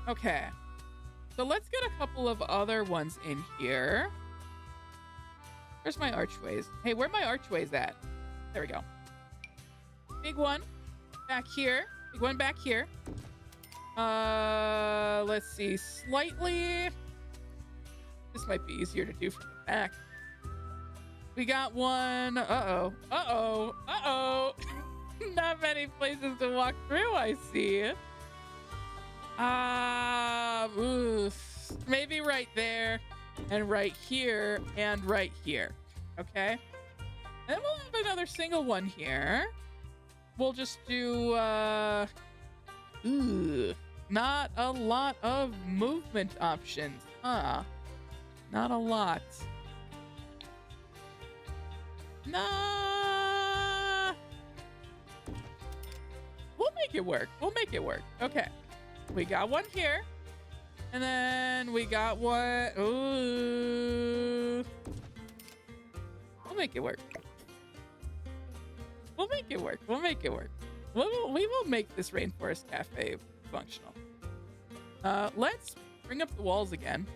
Okay. So let's get a couple of other ones in here. Where's my archways? Hey, where are my archways at? There we go. Big one back here. Big one back here. Let's see. Slightly. This might be easier to do from the back. We got one. Uh-oh. Uh-oh. Uh-oh. Not many places to walk through, I see. Oof. Maybe right there and right here and right here. Okay. And then we'll have another single one here. We'll just do, not a lot of movement options, huh? Not a lot. Nah. We'll make it work. We'll make it work. Okay. We got one here. And then we got one. Ooh. We'll make it work. We'll make it work. We'll make it work. We will make this Rainforest Cafe functional. Let's bring up the walls again.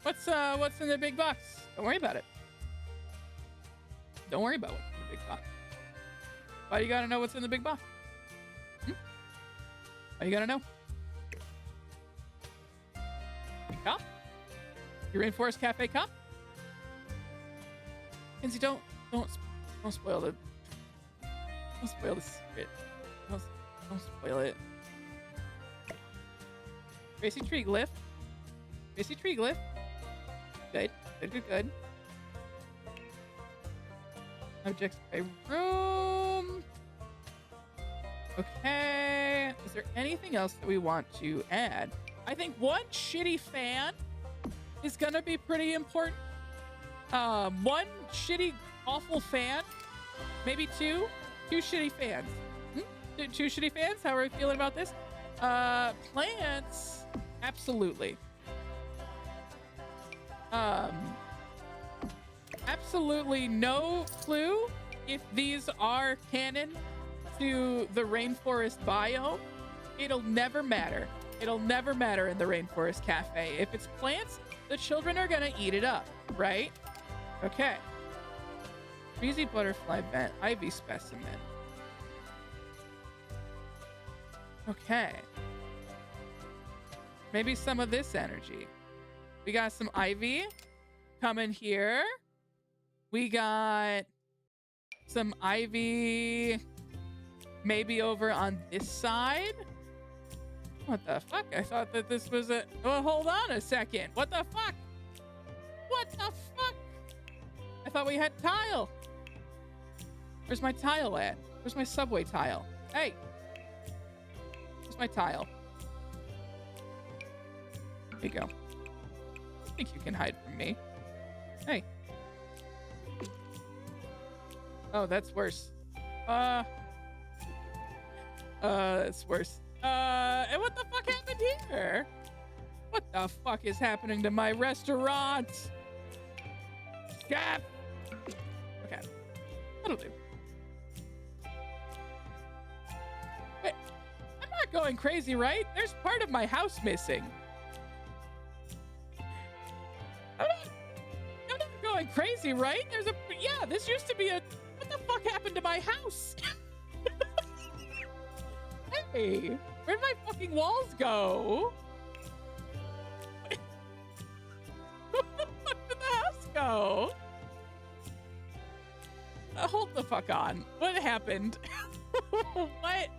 What's in the big box? Don't worry about it. Don't worry about what's in the big box. Why do you gotta know what's in the big box? Why you gotta know? Your cup? Your Rainforest Cafe cup? Kenzie, don't spoil the secret. Don't spoil it. Tracy Tree Glyph. Tracy Tree Glyph. Good. Good. Objects by room. Okay. Is there anything else that we want to add? I think one shitty fan is gonna be pretty important. One shitty, awful fan. Maybe two shitty fans. Two shitty fans? How are we feeling about this? Plants. Absolutely. Absolutely no clue if these are canon to the rainforest biome. It'll never matter. It'll never matter in the Rainforest Cafe. If it's plants, the children are gonna eat it up, right? Okay. Breezy butterfly vent, ivy specimen. Okay. Maybe some of this energy. We got some ivy coming here. We got some ivy maybe over on this side. What the fuck? I thought that this was a... Oh, hold on a second. What the fuck? What the fuck? I thought we had tile. Where's my tile at? Where's my subway tile? Hey. Where's my tile? There you go. I think you can hide from me. Hey. Oh, that's worse. That's worse. And what the fuck happened here? What the fuck is happening to my restaurant? Chef! Okay. That'll do. Wait, I'm not going crazy, right? There's part of my house missing. I'm not going crazy, right? There's a... Yeah, this used to be a... What the fuck happened to my house? Hey, where'd my fucking walls go? Where the fuck did the house go? Hold the fuck on. What happened? What?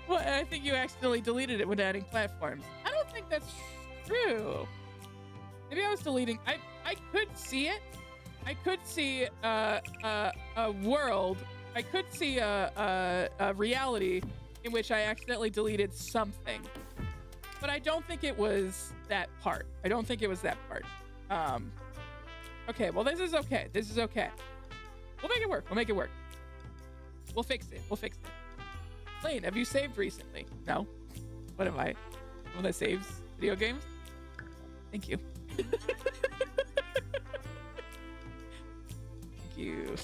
I think you accidentally deleted it when adding platforms. I don't think that's true. Maybe I was deleting. I could see it. I could see a world. I could see a reality in which I accidentally deleted something. But I don't think it was that part. I don't think it was that part. Okay, well, this is okay. This is okay. We'll make it work. We'll make it work. We'll fix it. We'll fix it. Lane, have you saved recently? No? What am I? One that saves video games? Thank you. Thank you.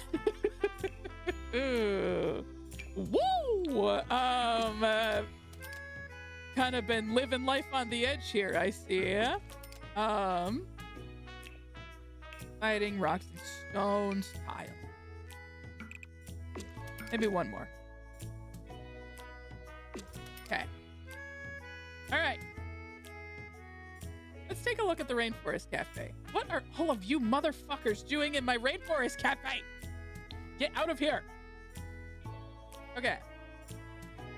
Ooh. Woo! Kind of been living life on the edge here, I see. Fighting rocks and stones tile. Maybe one more. Okay. All right. Let's take a look at the Rainforest Cafe. What are all of you motherfuckers doing in my Rainforest Cafe? Get out of here. Okay.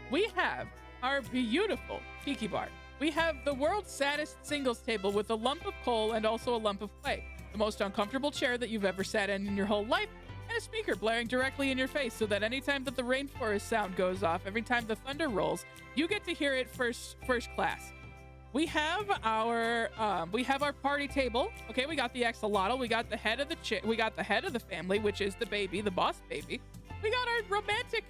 We have our beautiful tiki bar. We have the world's saddest singles table with a lump of coal and also a lump of clay. The most uncomfortable chair that you've ever sat in your whole life, and a speaker blaring directly in your face so that anytime that the rainforest sound goes off, every time the thunder rolls, you get to hear it first class. we have our party table. Okay, we got the axolotl. We got the head of the family, which is the baby, the boss baby. We got our romantic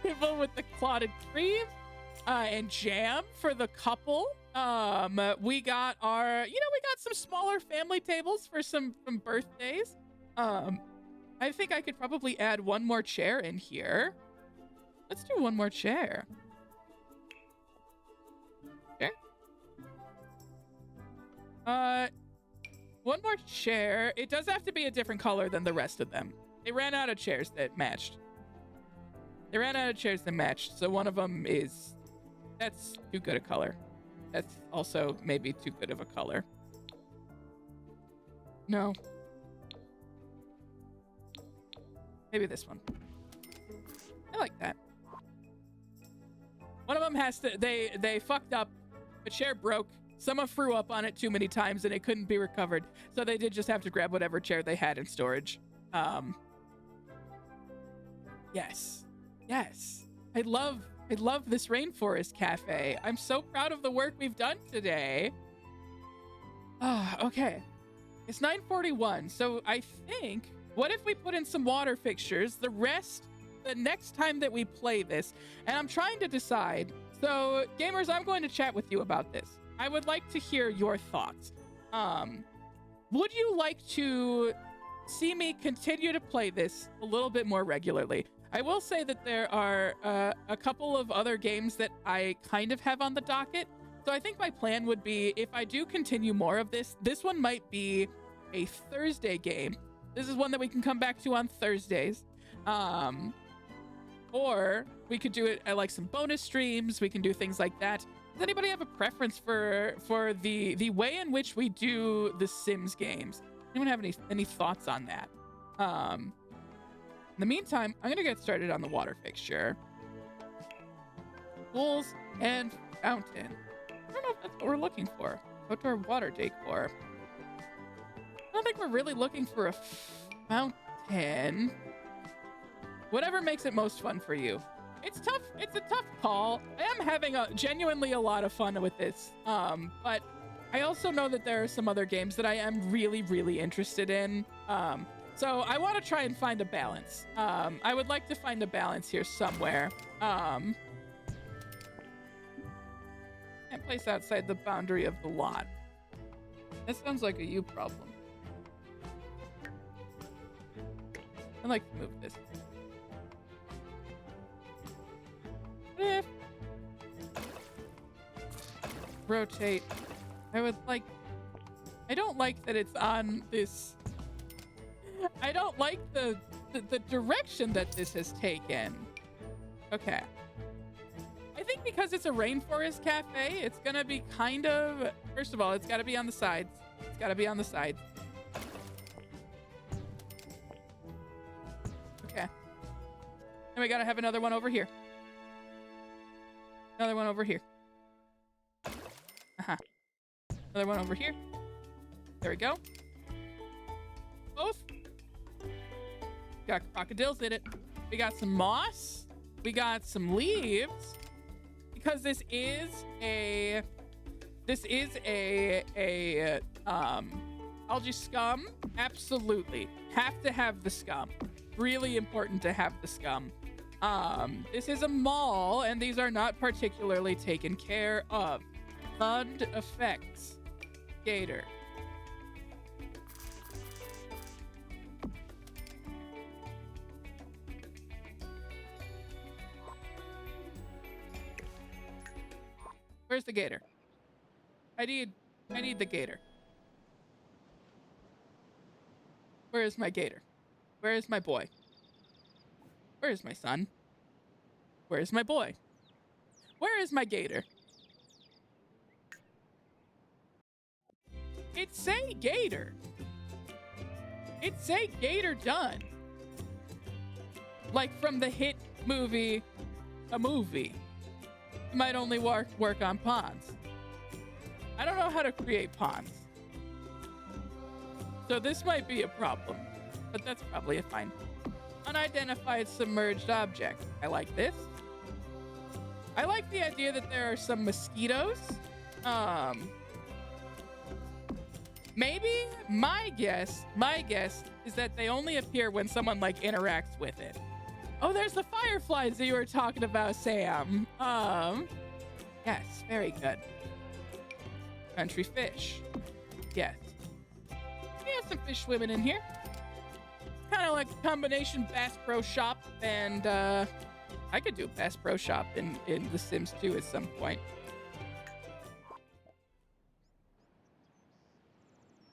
table with the clotted cream and jam for the couple. We got some smaller family tables for some birthdays. I think I could probably add one more chair in here. Let's do one more chair. Okay. One more chair. It does have to be a different color than the rest of them. They ran out of chairs that matched. So one of them that's too good a color. That's also maybe too good of a color. No. Maybe this one. I like that. One of them has to, they fucked up. The chair broke. Someone threw up on it too many times and it couldn't be recovered. So they did just have to grab whatever chair they had in storage. Yes. I love this Rainforest Cafe. I'm so proud of the work we've done today. Okay. It's 9:41. So I think, what if we put in some water fixtures? The next time that we play this, and I'm trying to decide. So gamers, I'm going to chat with you about this. I would like to hear your thoughts. Would you like to see me continue to play this a little bit more regularly? I will say that there are a couple of other games that I kind of have on the docket. So I think my plan would be, if I do continue more of this one might be a Thursday game. This is one that we can come back to on Thursdays. Or we could do it at like some bonus streams. We can do things like that. Does anybody have a preference for the way in which we do the Sims games? Anyone have any thoughts on that? In the meantime, I'm gonna get started on the water fixture. Pools and fountain. I don't know if that's what we're looking for. Outdoor water decor. I don't think we're really looking for a fountain. Whatever makes it most fun for you. It's tough. It's a tough call. I am having genuinely a lot of fun with this. But I also know that there are some other games that I am really, really interested in. So I want to try and find a balance. I would like to find a balance here somewhere. Can't place outside the boundary of the lot. That sounds like a you problem. I'd like to move this. Rotate. I don't like that it's on this. I don't like the direction that this has taken. Okay. I think because it's a Rainforest Cafe, it's gonna be kind of, first of all, it's gotta be on the sides. Okay. And we gotta have another one over here. Another one over here. Another one over here. There we go. Both. Got crocodiles in it. We got some moss. We got some leaves. Because this is a algae scum. Absolutely. Have to have the scum. Really important to have the scum. This is a mall, and these are not particularly taken care of. Fund effects. Gator. Where's the gator? I need the gator. Where is my gator? Where is my boy? Where is my son? Where is my boy? Where is my gator? It say gator. It say gator done. Like from the hit movie, a movie. It might only work on ponds. I don't know how to create ponds. So this might be a problem, but that's probably a fine. Unidentified submerged object. I like this. I like the idea that there are some mosquitoes. Maybe my guess is that they only appear when someone like interacts with it. Oh, there's the fireflies that you were talking about, Sam. Yes, very good. Country fish. Yes. We have some fish swimming in here. Kind of like a combination Bass Pro Shop and I could do a Bass Pro Shop in The Sims 2 at some point.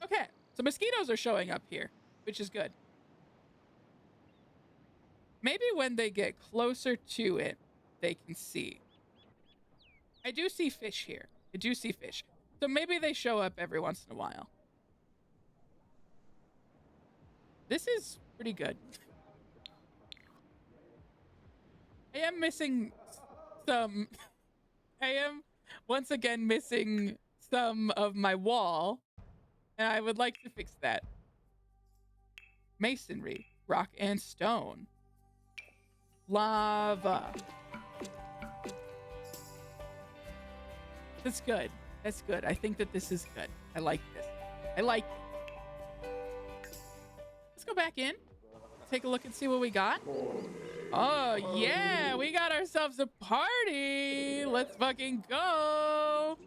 Okay, so mosquitoes are showing up here, which is good. Maybe when they get closer to it, they can see. I do see fish here. I do see fish. So maybe they show up every once in a while. This is pretty good. I am missing some... I am once again missing some of my wall. And I would like to fix that. Masonry, rock and stone. Lava. That's good. That's good. I think that this is good. I like this. I like it. Let's go back in. Take a look and see what we got. Oh, yeah. We got ourselves a party. Let's fucking go.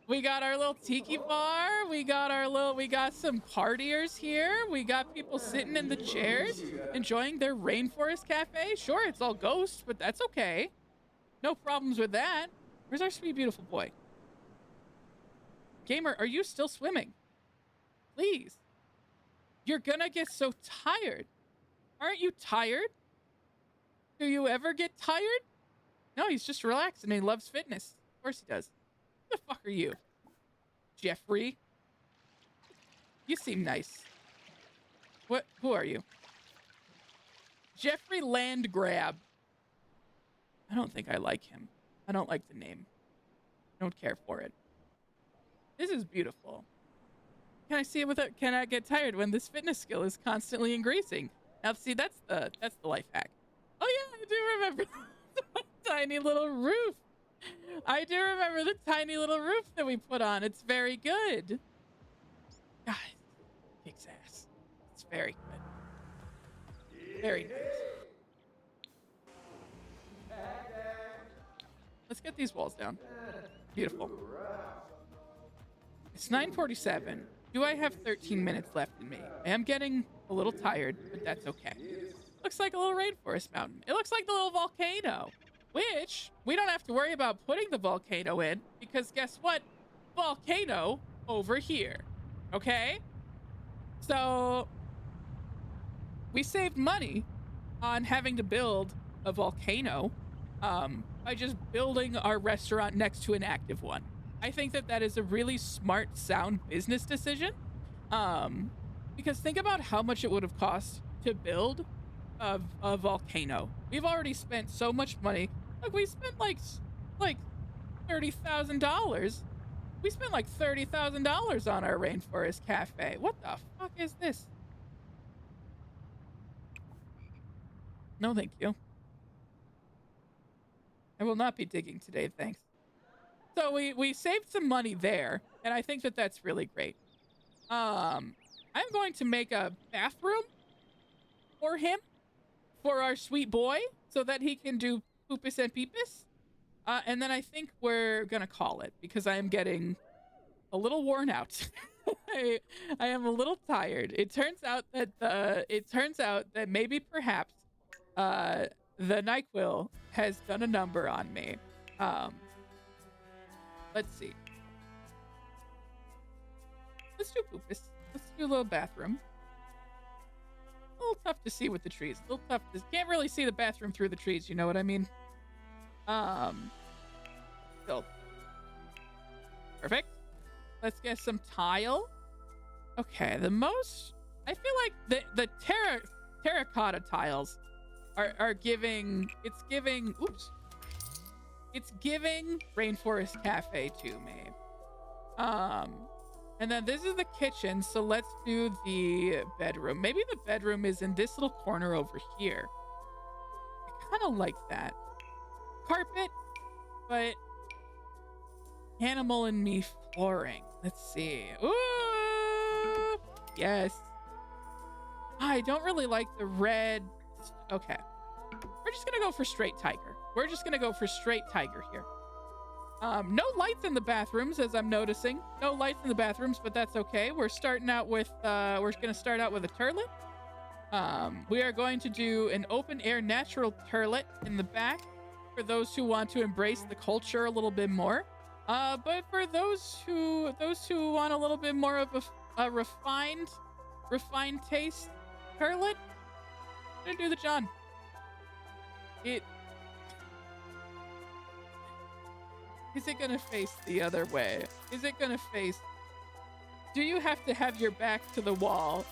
We got our little tiki bar. We got some partiers here. We got people sitting in the chairs enjoying their Rainforest Cafe. Sure, it's all ghosts, but that's okay. No problems with that. Where's our sweet, beautiful boy? Gamer, are you still swimming? Please. You're gonna get so tired. Aren't you tired? Do you ever get tired? No, he's just relaxed and he loves fitness. Of course he does. Who the fuck are you? Jeffrey? You seem nice. What? Who are you? Jeffrey Landgrab. I don't think I like him. I don't like the name. I don't care for it. This is beautiful. Can I see it without... Can I get tired when this fitness skill is constantly increasing? Now, see, that's the life hack. Oh, yeah, I do remember the tiny little roof. I do remember the tiny little roof that we put on. It's very good. God, kicks ass. It's very good. Very nice. Let's get these walls down. Beautiful. It's 9:47. Do I have 13 minutes left in me? I am getting a little tired, but that's okay. Looks like a little rainforest mountain. It looks like the little volcano. Which, we don't have to worry about putting the volcano in, because guess what? Volcano over here. Okay? So, we saved money on having to build a volcano by just building our restaurant next to an active one. I think that that is a really smart, sound business decision. Because think about how much it would have cost to build a volcano. We've already spent so much money. Like, we spent like $30,000. We spent like $30,000 on our Rainforest Cafe. What the fuck is this? No, thank you. I will not be digging today, thanks. So we saved some money there, and I think that that's really great. I'm going to make a bathroom for him, for our sweet boy, so that he can do poopus and peepus. And then I think we're gonna call it, because I am getting a little worn out. I am a little tired. It turns out that maybe perhaps the NyQuil has done a number on me. Let's see. Let's do poopus. Let's do a little bathroom. A little tough to see with the trees. A little tough to... Can't really see the bathroom through the trees, you know what I mean? Still. Perfect. Let's get some tile. Okay, the most... I feel like the terracotta tiles are giving... It's giving... Oops. It's giving Rainforest Cafe to me. And then this is the kitchen, so let's do the bedroom. Maybe the bedroom is in this little corner over here. I kind of like that. Carpet. but animal and me flooring. Let's see. Ooh, yes. I don't really like the red. Okay. We're just gonna go for straight tiger. We're just gonna go for straight tiger here. No lights in the bathrooms, as I'm noticing. No lights in the bathrooms, but that's okay. We're starting out with, we're gonna start out with a turlet. We are going to do an open air natural turlet in the back for those who want to embrace the culture a little bit more. But for those who want a little bit more of a refined taste turlet, I'm gonna do the John. Is it gonna face the other way? Is it gonna face? Do you have to have your back to the wall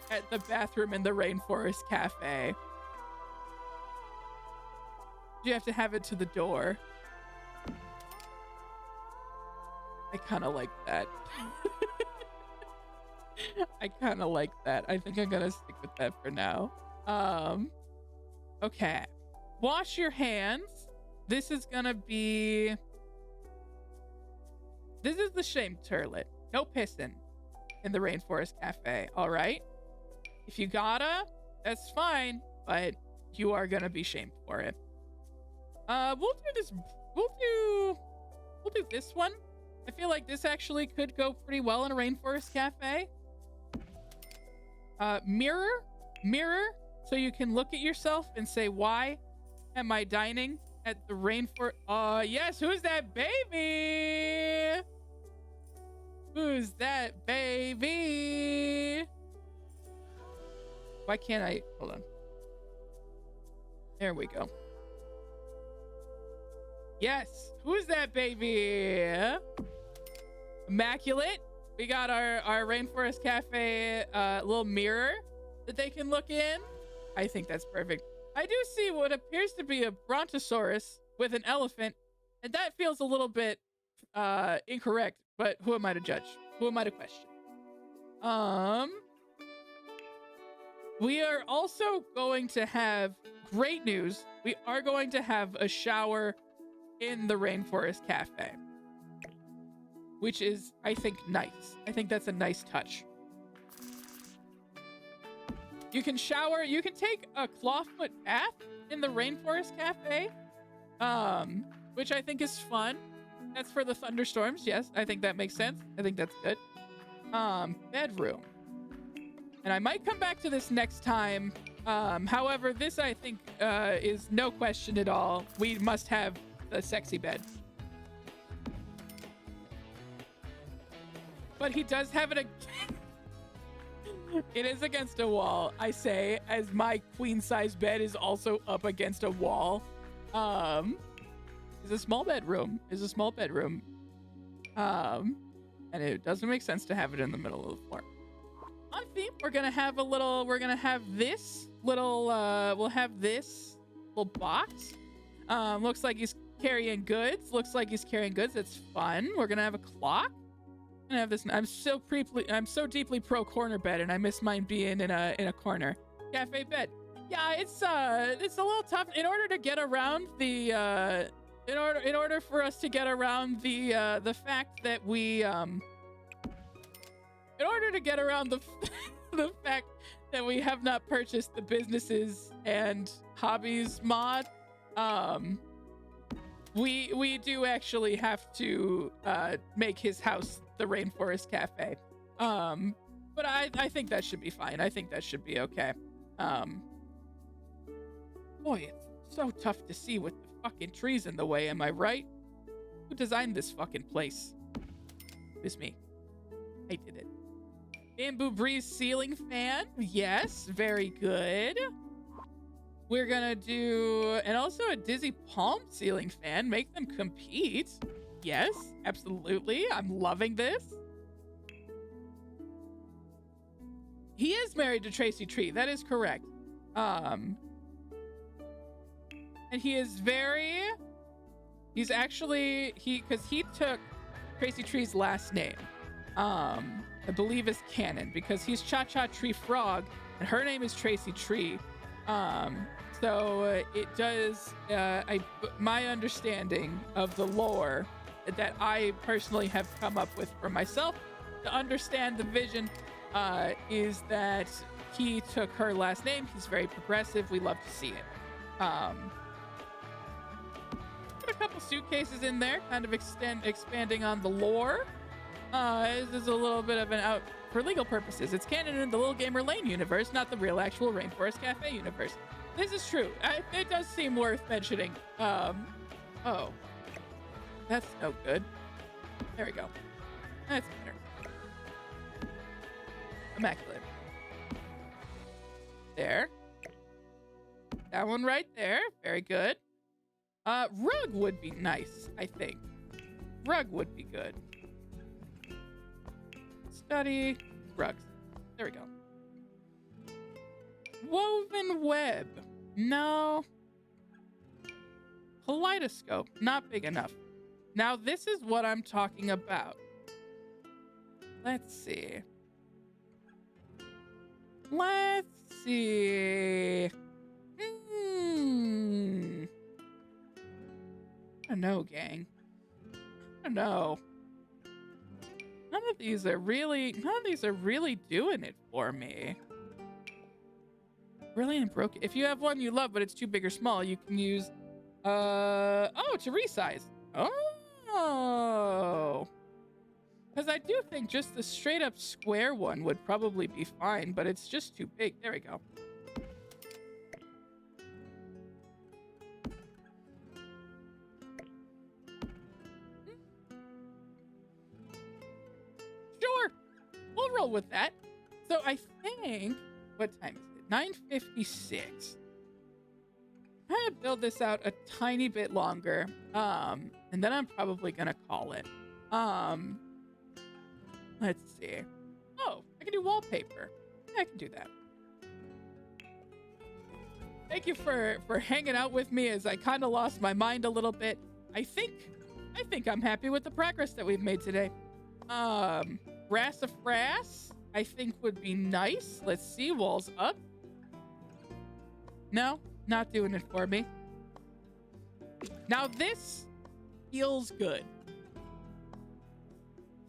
at the bathroom in the Rainforest Cafe? Do you have to have it to the door? I kind of like that. I kind of like that. I think I'm gonna stick with that for now. Okay. Wash your hands. This is gonna be... This is the shame turlet. No pissing in the Rainforest Cafe, all right? If you gotta, that's fine, but you are gonna be shamed for it. We'll do this. We'll do this one. I feel like this actually could go pretty well in a Rainforest Cafe. Mirror, so you can look at yourself and say, why am I dining at the Rainforest? Yes, who's that baby? Who's that baby? Why can't I? Hold on. There we go. Yes, who's that baby? Immaculate. We got our Rainforest Cafe little mirror that they can look in. I think that's perfect. I do see what appears to be a brontosaurus with an elephant, and that feels a little bit incorrect, but who am I to judge? Who am I to question? We are also going to have great news. We are going to have a shower in the Rainforest Cafe, which is, I think, nice. I think that's a nice touch. You can shower. You can take a clawfoot bath in the Rainforest Cafe, which I think is fun. That's for the thunderstorms. Yes, I think that makes sense. I think that's good. Bedroom. And I might come back to this next time. However, this I think is no question at all. We must have a sexy bed. But he does have it. It is against a wall, I say, as my queen size bed is also up against a wall. It's a small bedroom. It's a small bedroom. And it doesn't make sense to have it in the middle of the floor. On theme, we're gonna have this little we'll have this little box. Looks like he's carrying goods. It's fun. We're gonna have a clock. Gonna have this. I'm so deeply pro corner bed, and I miss mine being in a corner. Cafe bed. Yeah, it's a little tough. In order to get around the in order for us to get around the fact that we in order to get around the fact that we have not purchased the businesses and hobbies mod, we do actually have to make his house the Rainforest Cafe. But I think that should be fine. I think that should be okay. Boy, it's so tough to see with the fucking trees in the way, am I right? Who designed this fucking place? It's me. I did it. Bamboo breeze ceiling fan. Yes, very good. We're gonna do, and also a dizzy palm ceiling fan. Make them compete. Yes, absolutely. I'm loving this. He is married to Tracy Tree. That is correct. And he is he's actually, because he took Tracy Tree's last name. I believe is canon because he's Cha-Cha Tree Frog and her name is Tracy Tree. So it does, my understanding of the lore that I personally have come up with for myself to understand the vision is that he took her last name. He's very progressive. We love to see it. Put a couple suitcases in there, kind of expanding on the lore. This is a little bit of an out for legal purposes. It's canon in the LilGamerLane universe, not the real actual Rainforest Cafe universe. This is true. It does seem worth mentioning. Oh, that's no good. There we go. That's better. Immaculate. There. That one right there. Very good. Rug would be nice, I think. Rug would be good. Study. Rugs. There we go. Woven web. No. Kaleidoscope. Not big enough. Now, this is what I'm talking about. Let's see. Let's see. I don't know, gang. I don't know. None of these are really doing it for me. Brilliant broken. If you have one you love, but it's too big or small, you can use, to resize. Oh. Because I do think just the straight up square one would probably be fine, but it's just too big. There we go. Sure. We'll roll with that. So I think, what time is it? 9:56. I'm gonna build this out a tiny bit longer. And then I'm probably gonna call it. Let's see. Oh, I can do wallpaper. Yeah, I can do that. Thank you for hanging out with me as I kind of lost my mind a little bit. I think I'm happy with the progress that we've made today. Brassafras, I think would be nice. Let's see, walls up. No, not doing it for me. Now this feels good.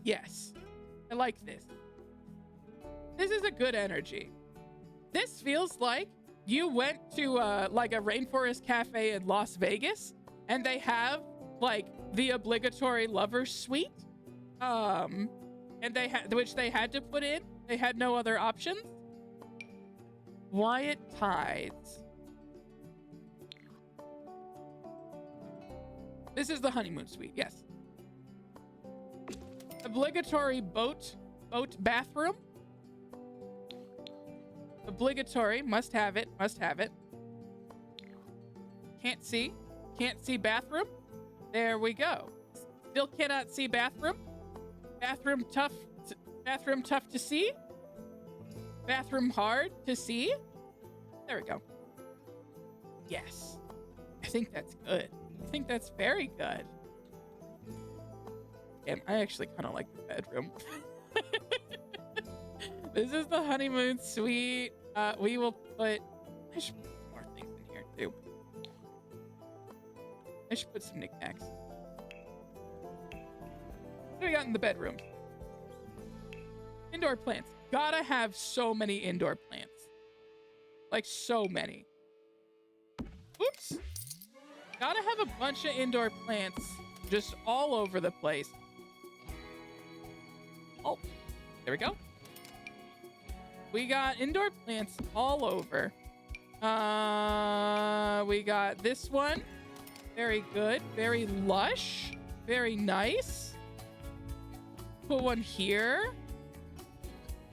Yes, I like this. This is a good energy. This feels like you went to like a Rainforest Cafe in Las Vegas and they have like the obligatory lover's suite. And which they had to put in. They had no other options. Wyatt Tides. This is the honeymoon suite, yes. Obligatory boat bathroom. Obligatory, must have it. Can't see bathroom. There we go. Still cannot see bathroom. Bathroom tough to see. Bathroom hard to see. There we go. Yes. I think that's good. I think that's very good. And I actually kind of like the bedroom. This is the honeymoon suite. We will put... I should put some more things in here, too. I should put some knickknacks. What do we got in the bedroom? Indoor plants. Gotta have so many indoor plants. Like, so many. Oops. Gotta have a bunch of indoor plants just all over the place. Oh, there we go. We got indoor plants all over. We got this one. Very good. Very lush. Very nice. Put one here.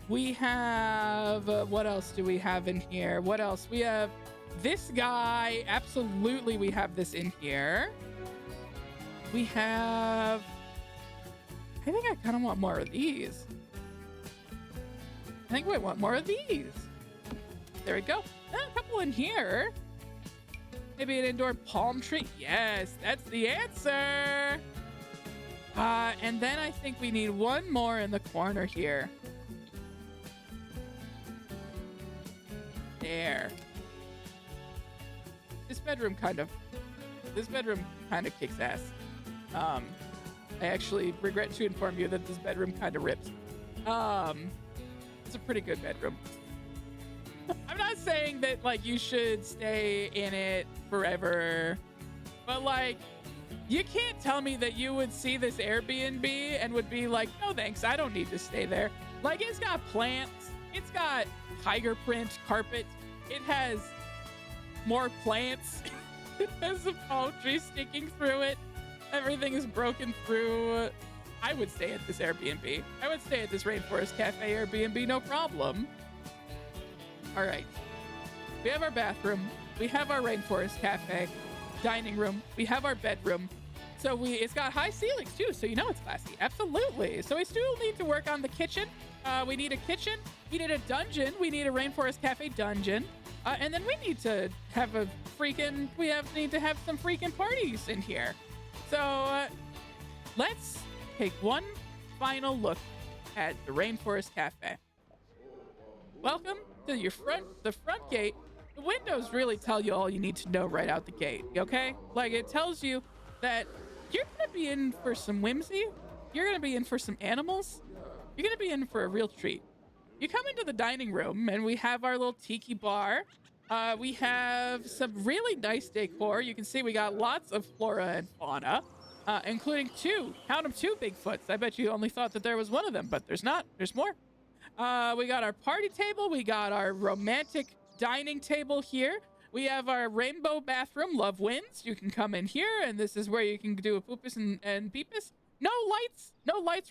We have... what else do we have in here? What else? We have this guy. Absolutely, we have this in here. We have... I think I kind of want more of these. I think we want more of these. There we go. A couple in here. Maybe an indoor palm tree. Yes, that's the answer. And then I think we need one more in the corner here. There. bedroom kind of kicks ass. I actually regret to inform you that this bedroom kind of rips. It's a pretty good bedroom. I'm not saying that like you should stay in it forever, but like you can't tell me that you would see this Airbnb and would be like, no thanks, I don't need to stay there. Like, it's got plants, it's got tiger print carpet, it has more plants, it has a palm tree sticking through it, everything is broken through. I would stay at this Airbnb. I would stay at this Rainforest Cafe Airbnb, no problem. All right. We have our bathroom. We have our Rainforest Cafe dining room. We have our bedroom. So it's got high ceilings too, so you know it's classy. Absolutely. So we still need to work on the kitchen. We need a kitchen. We need a dungeon. We need a Rainforest Cafe dungeon. And then we need to have need to have some freaking parties in here. So let's take one final look at the Rainforest Cafe. Welcome to the front gate. The windows really tell you all you need to know right out the gate, okay? Like, it tells you that you're gonna be in for some whimsy, you're gonna be in for some animals, you're gonna be in for a real treat. You come into the dining room and we have our little tiki bar. We have some really nice decor. You can see we got lots of flora and fauna, including count them, two Bigfoots. I bet you only thought that there was one of them, but there's not. There's more. We got our party table. We got our romantic dining table here. We have our rainbow bathroom. Love wins. You can come in here, and this is where you can do a poopus and peepus. No lights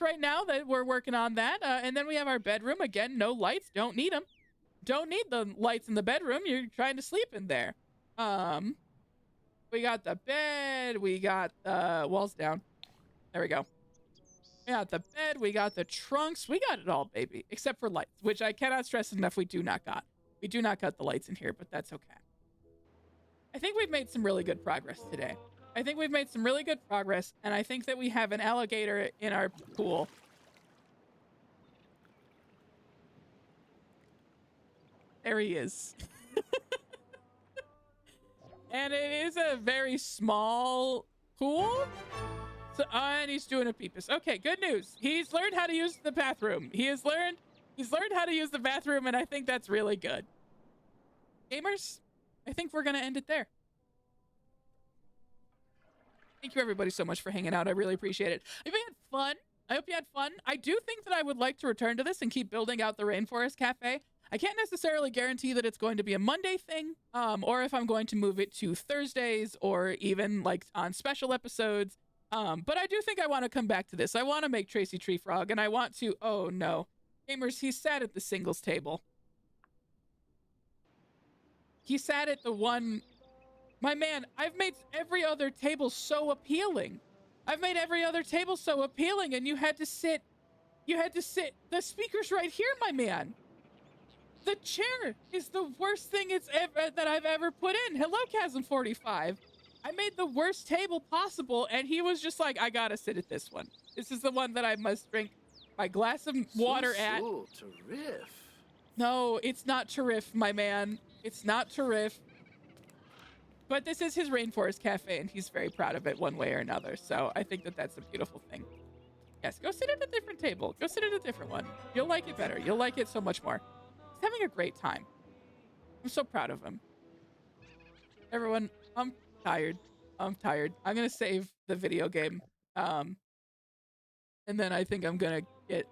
right now. That we're working on that. And then we have our bedroom. Again, no lights. Don't need them. Don't need the lights in the bedroom. You're trying to sleep in there. We got the bed. We got the walls down. There we go. We got the bed. We got the trunks. We got it all, baby, except for lights, which I cannot stress enough. We do not got the lights in here, but that's okay. I think we've made some really good progress today. And I think that we have an alligator in our pool. There he is. And it is a very small pool. So, and he's doing a peepus. Okay, good news. He's learned how to use the bathroom. He's learned how to use the bathroom, and I think that's really good. Gamers, I think we're gonna end it there. Thank you everybody so much for hanging out. I really appreciate it. I hope you had fun. I do think that I would like to return to this and keep building out the Rainforest Cafe. I can't necessarily guarantee that it's going to be a Monday thing, or if I'm going to move it to Thursdays or even like on special episodes. But I do think I want to come back to this. I want to make Tracy Tree Frog, and I want to, oh no. Gamers, he sat at the singles table. He sat at the one, my man, I've made every other table so appealing. And you had to sit, the speaker's right here, my man. The chair is the worst thing that I've ever put in. Hello, Chasm45. I made the worst table possible, and he was just like, I gotta sit at this one. This is the one that I must drink my glass of water at.
Terrific.
No, it's not terrific, my man. It's not terrific. But this is his Rainforest Cafe, and he's very proud of it one way or another. So I think that that's a beautiful thing. Yes, go sit at a different table. Go sit at a different one. You'll like it better. You'll like it so much more. He's having a great time. I'm so proud of him. Everyone, I'm tired. I'm gonna save the video game. And then I think I'm gonna get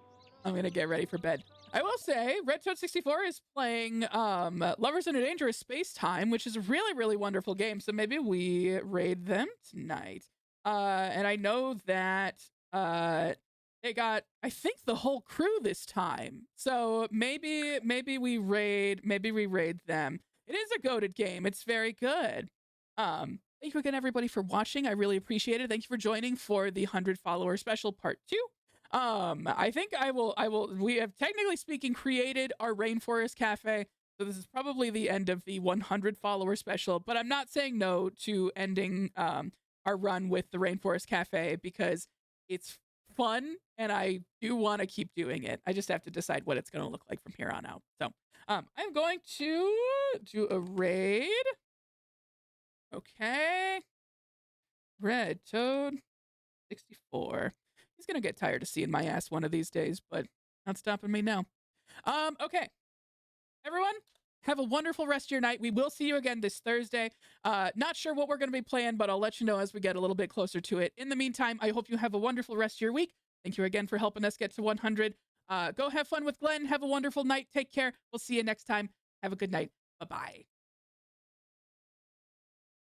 ready for bed. I will say Red Toad 64 is playing Lovers in a Dangerous Space Time, which is a really, really wonderful game. So maybe we raid them tonight. And I know that they got, I think, the whole crew this time. So maybe we raid them. It is a goated game. It's very good. Thank you again, everybody, for watching. I really appreciate it. Thank you for joining for the 100 follower special part 2. I think we have, technically speaking, created our Rainforest Cafe. So this is probably the end of the 100 follower special, but I'm not saying no to ending, our run with the Rainforest Cafe because it's fun and I do want to keep doing it. I just have to decide what it's going to look like from here on out. So, I'm going to do a raid. Okay. Red Toad, 64. He's gonna get tired of seeing my ass one of these days, but not stopping me now. Okay. Everyone, have a wonderful rest of your night. We will see you again this Thursday. Not sure what we're going to be playing, but I'll let you know as we get a little bit closer to it. In the meantime, I hope you have a wonderful rest of your week. Thank you again for helping us get to 100. Go have fun with Glenn. Have a wonderful night. Take care. We'll see you next time. Have a good night. Bye-bye.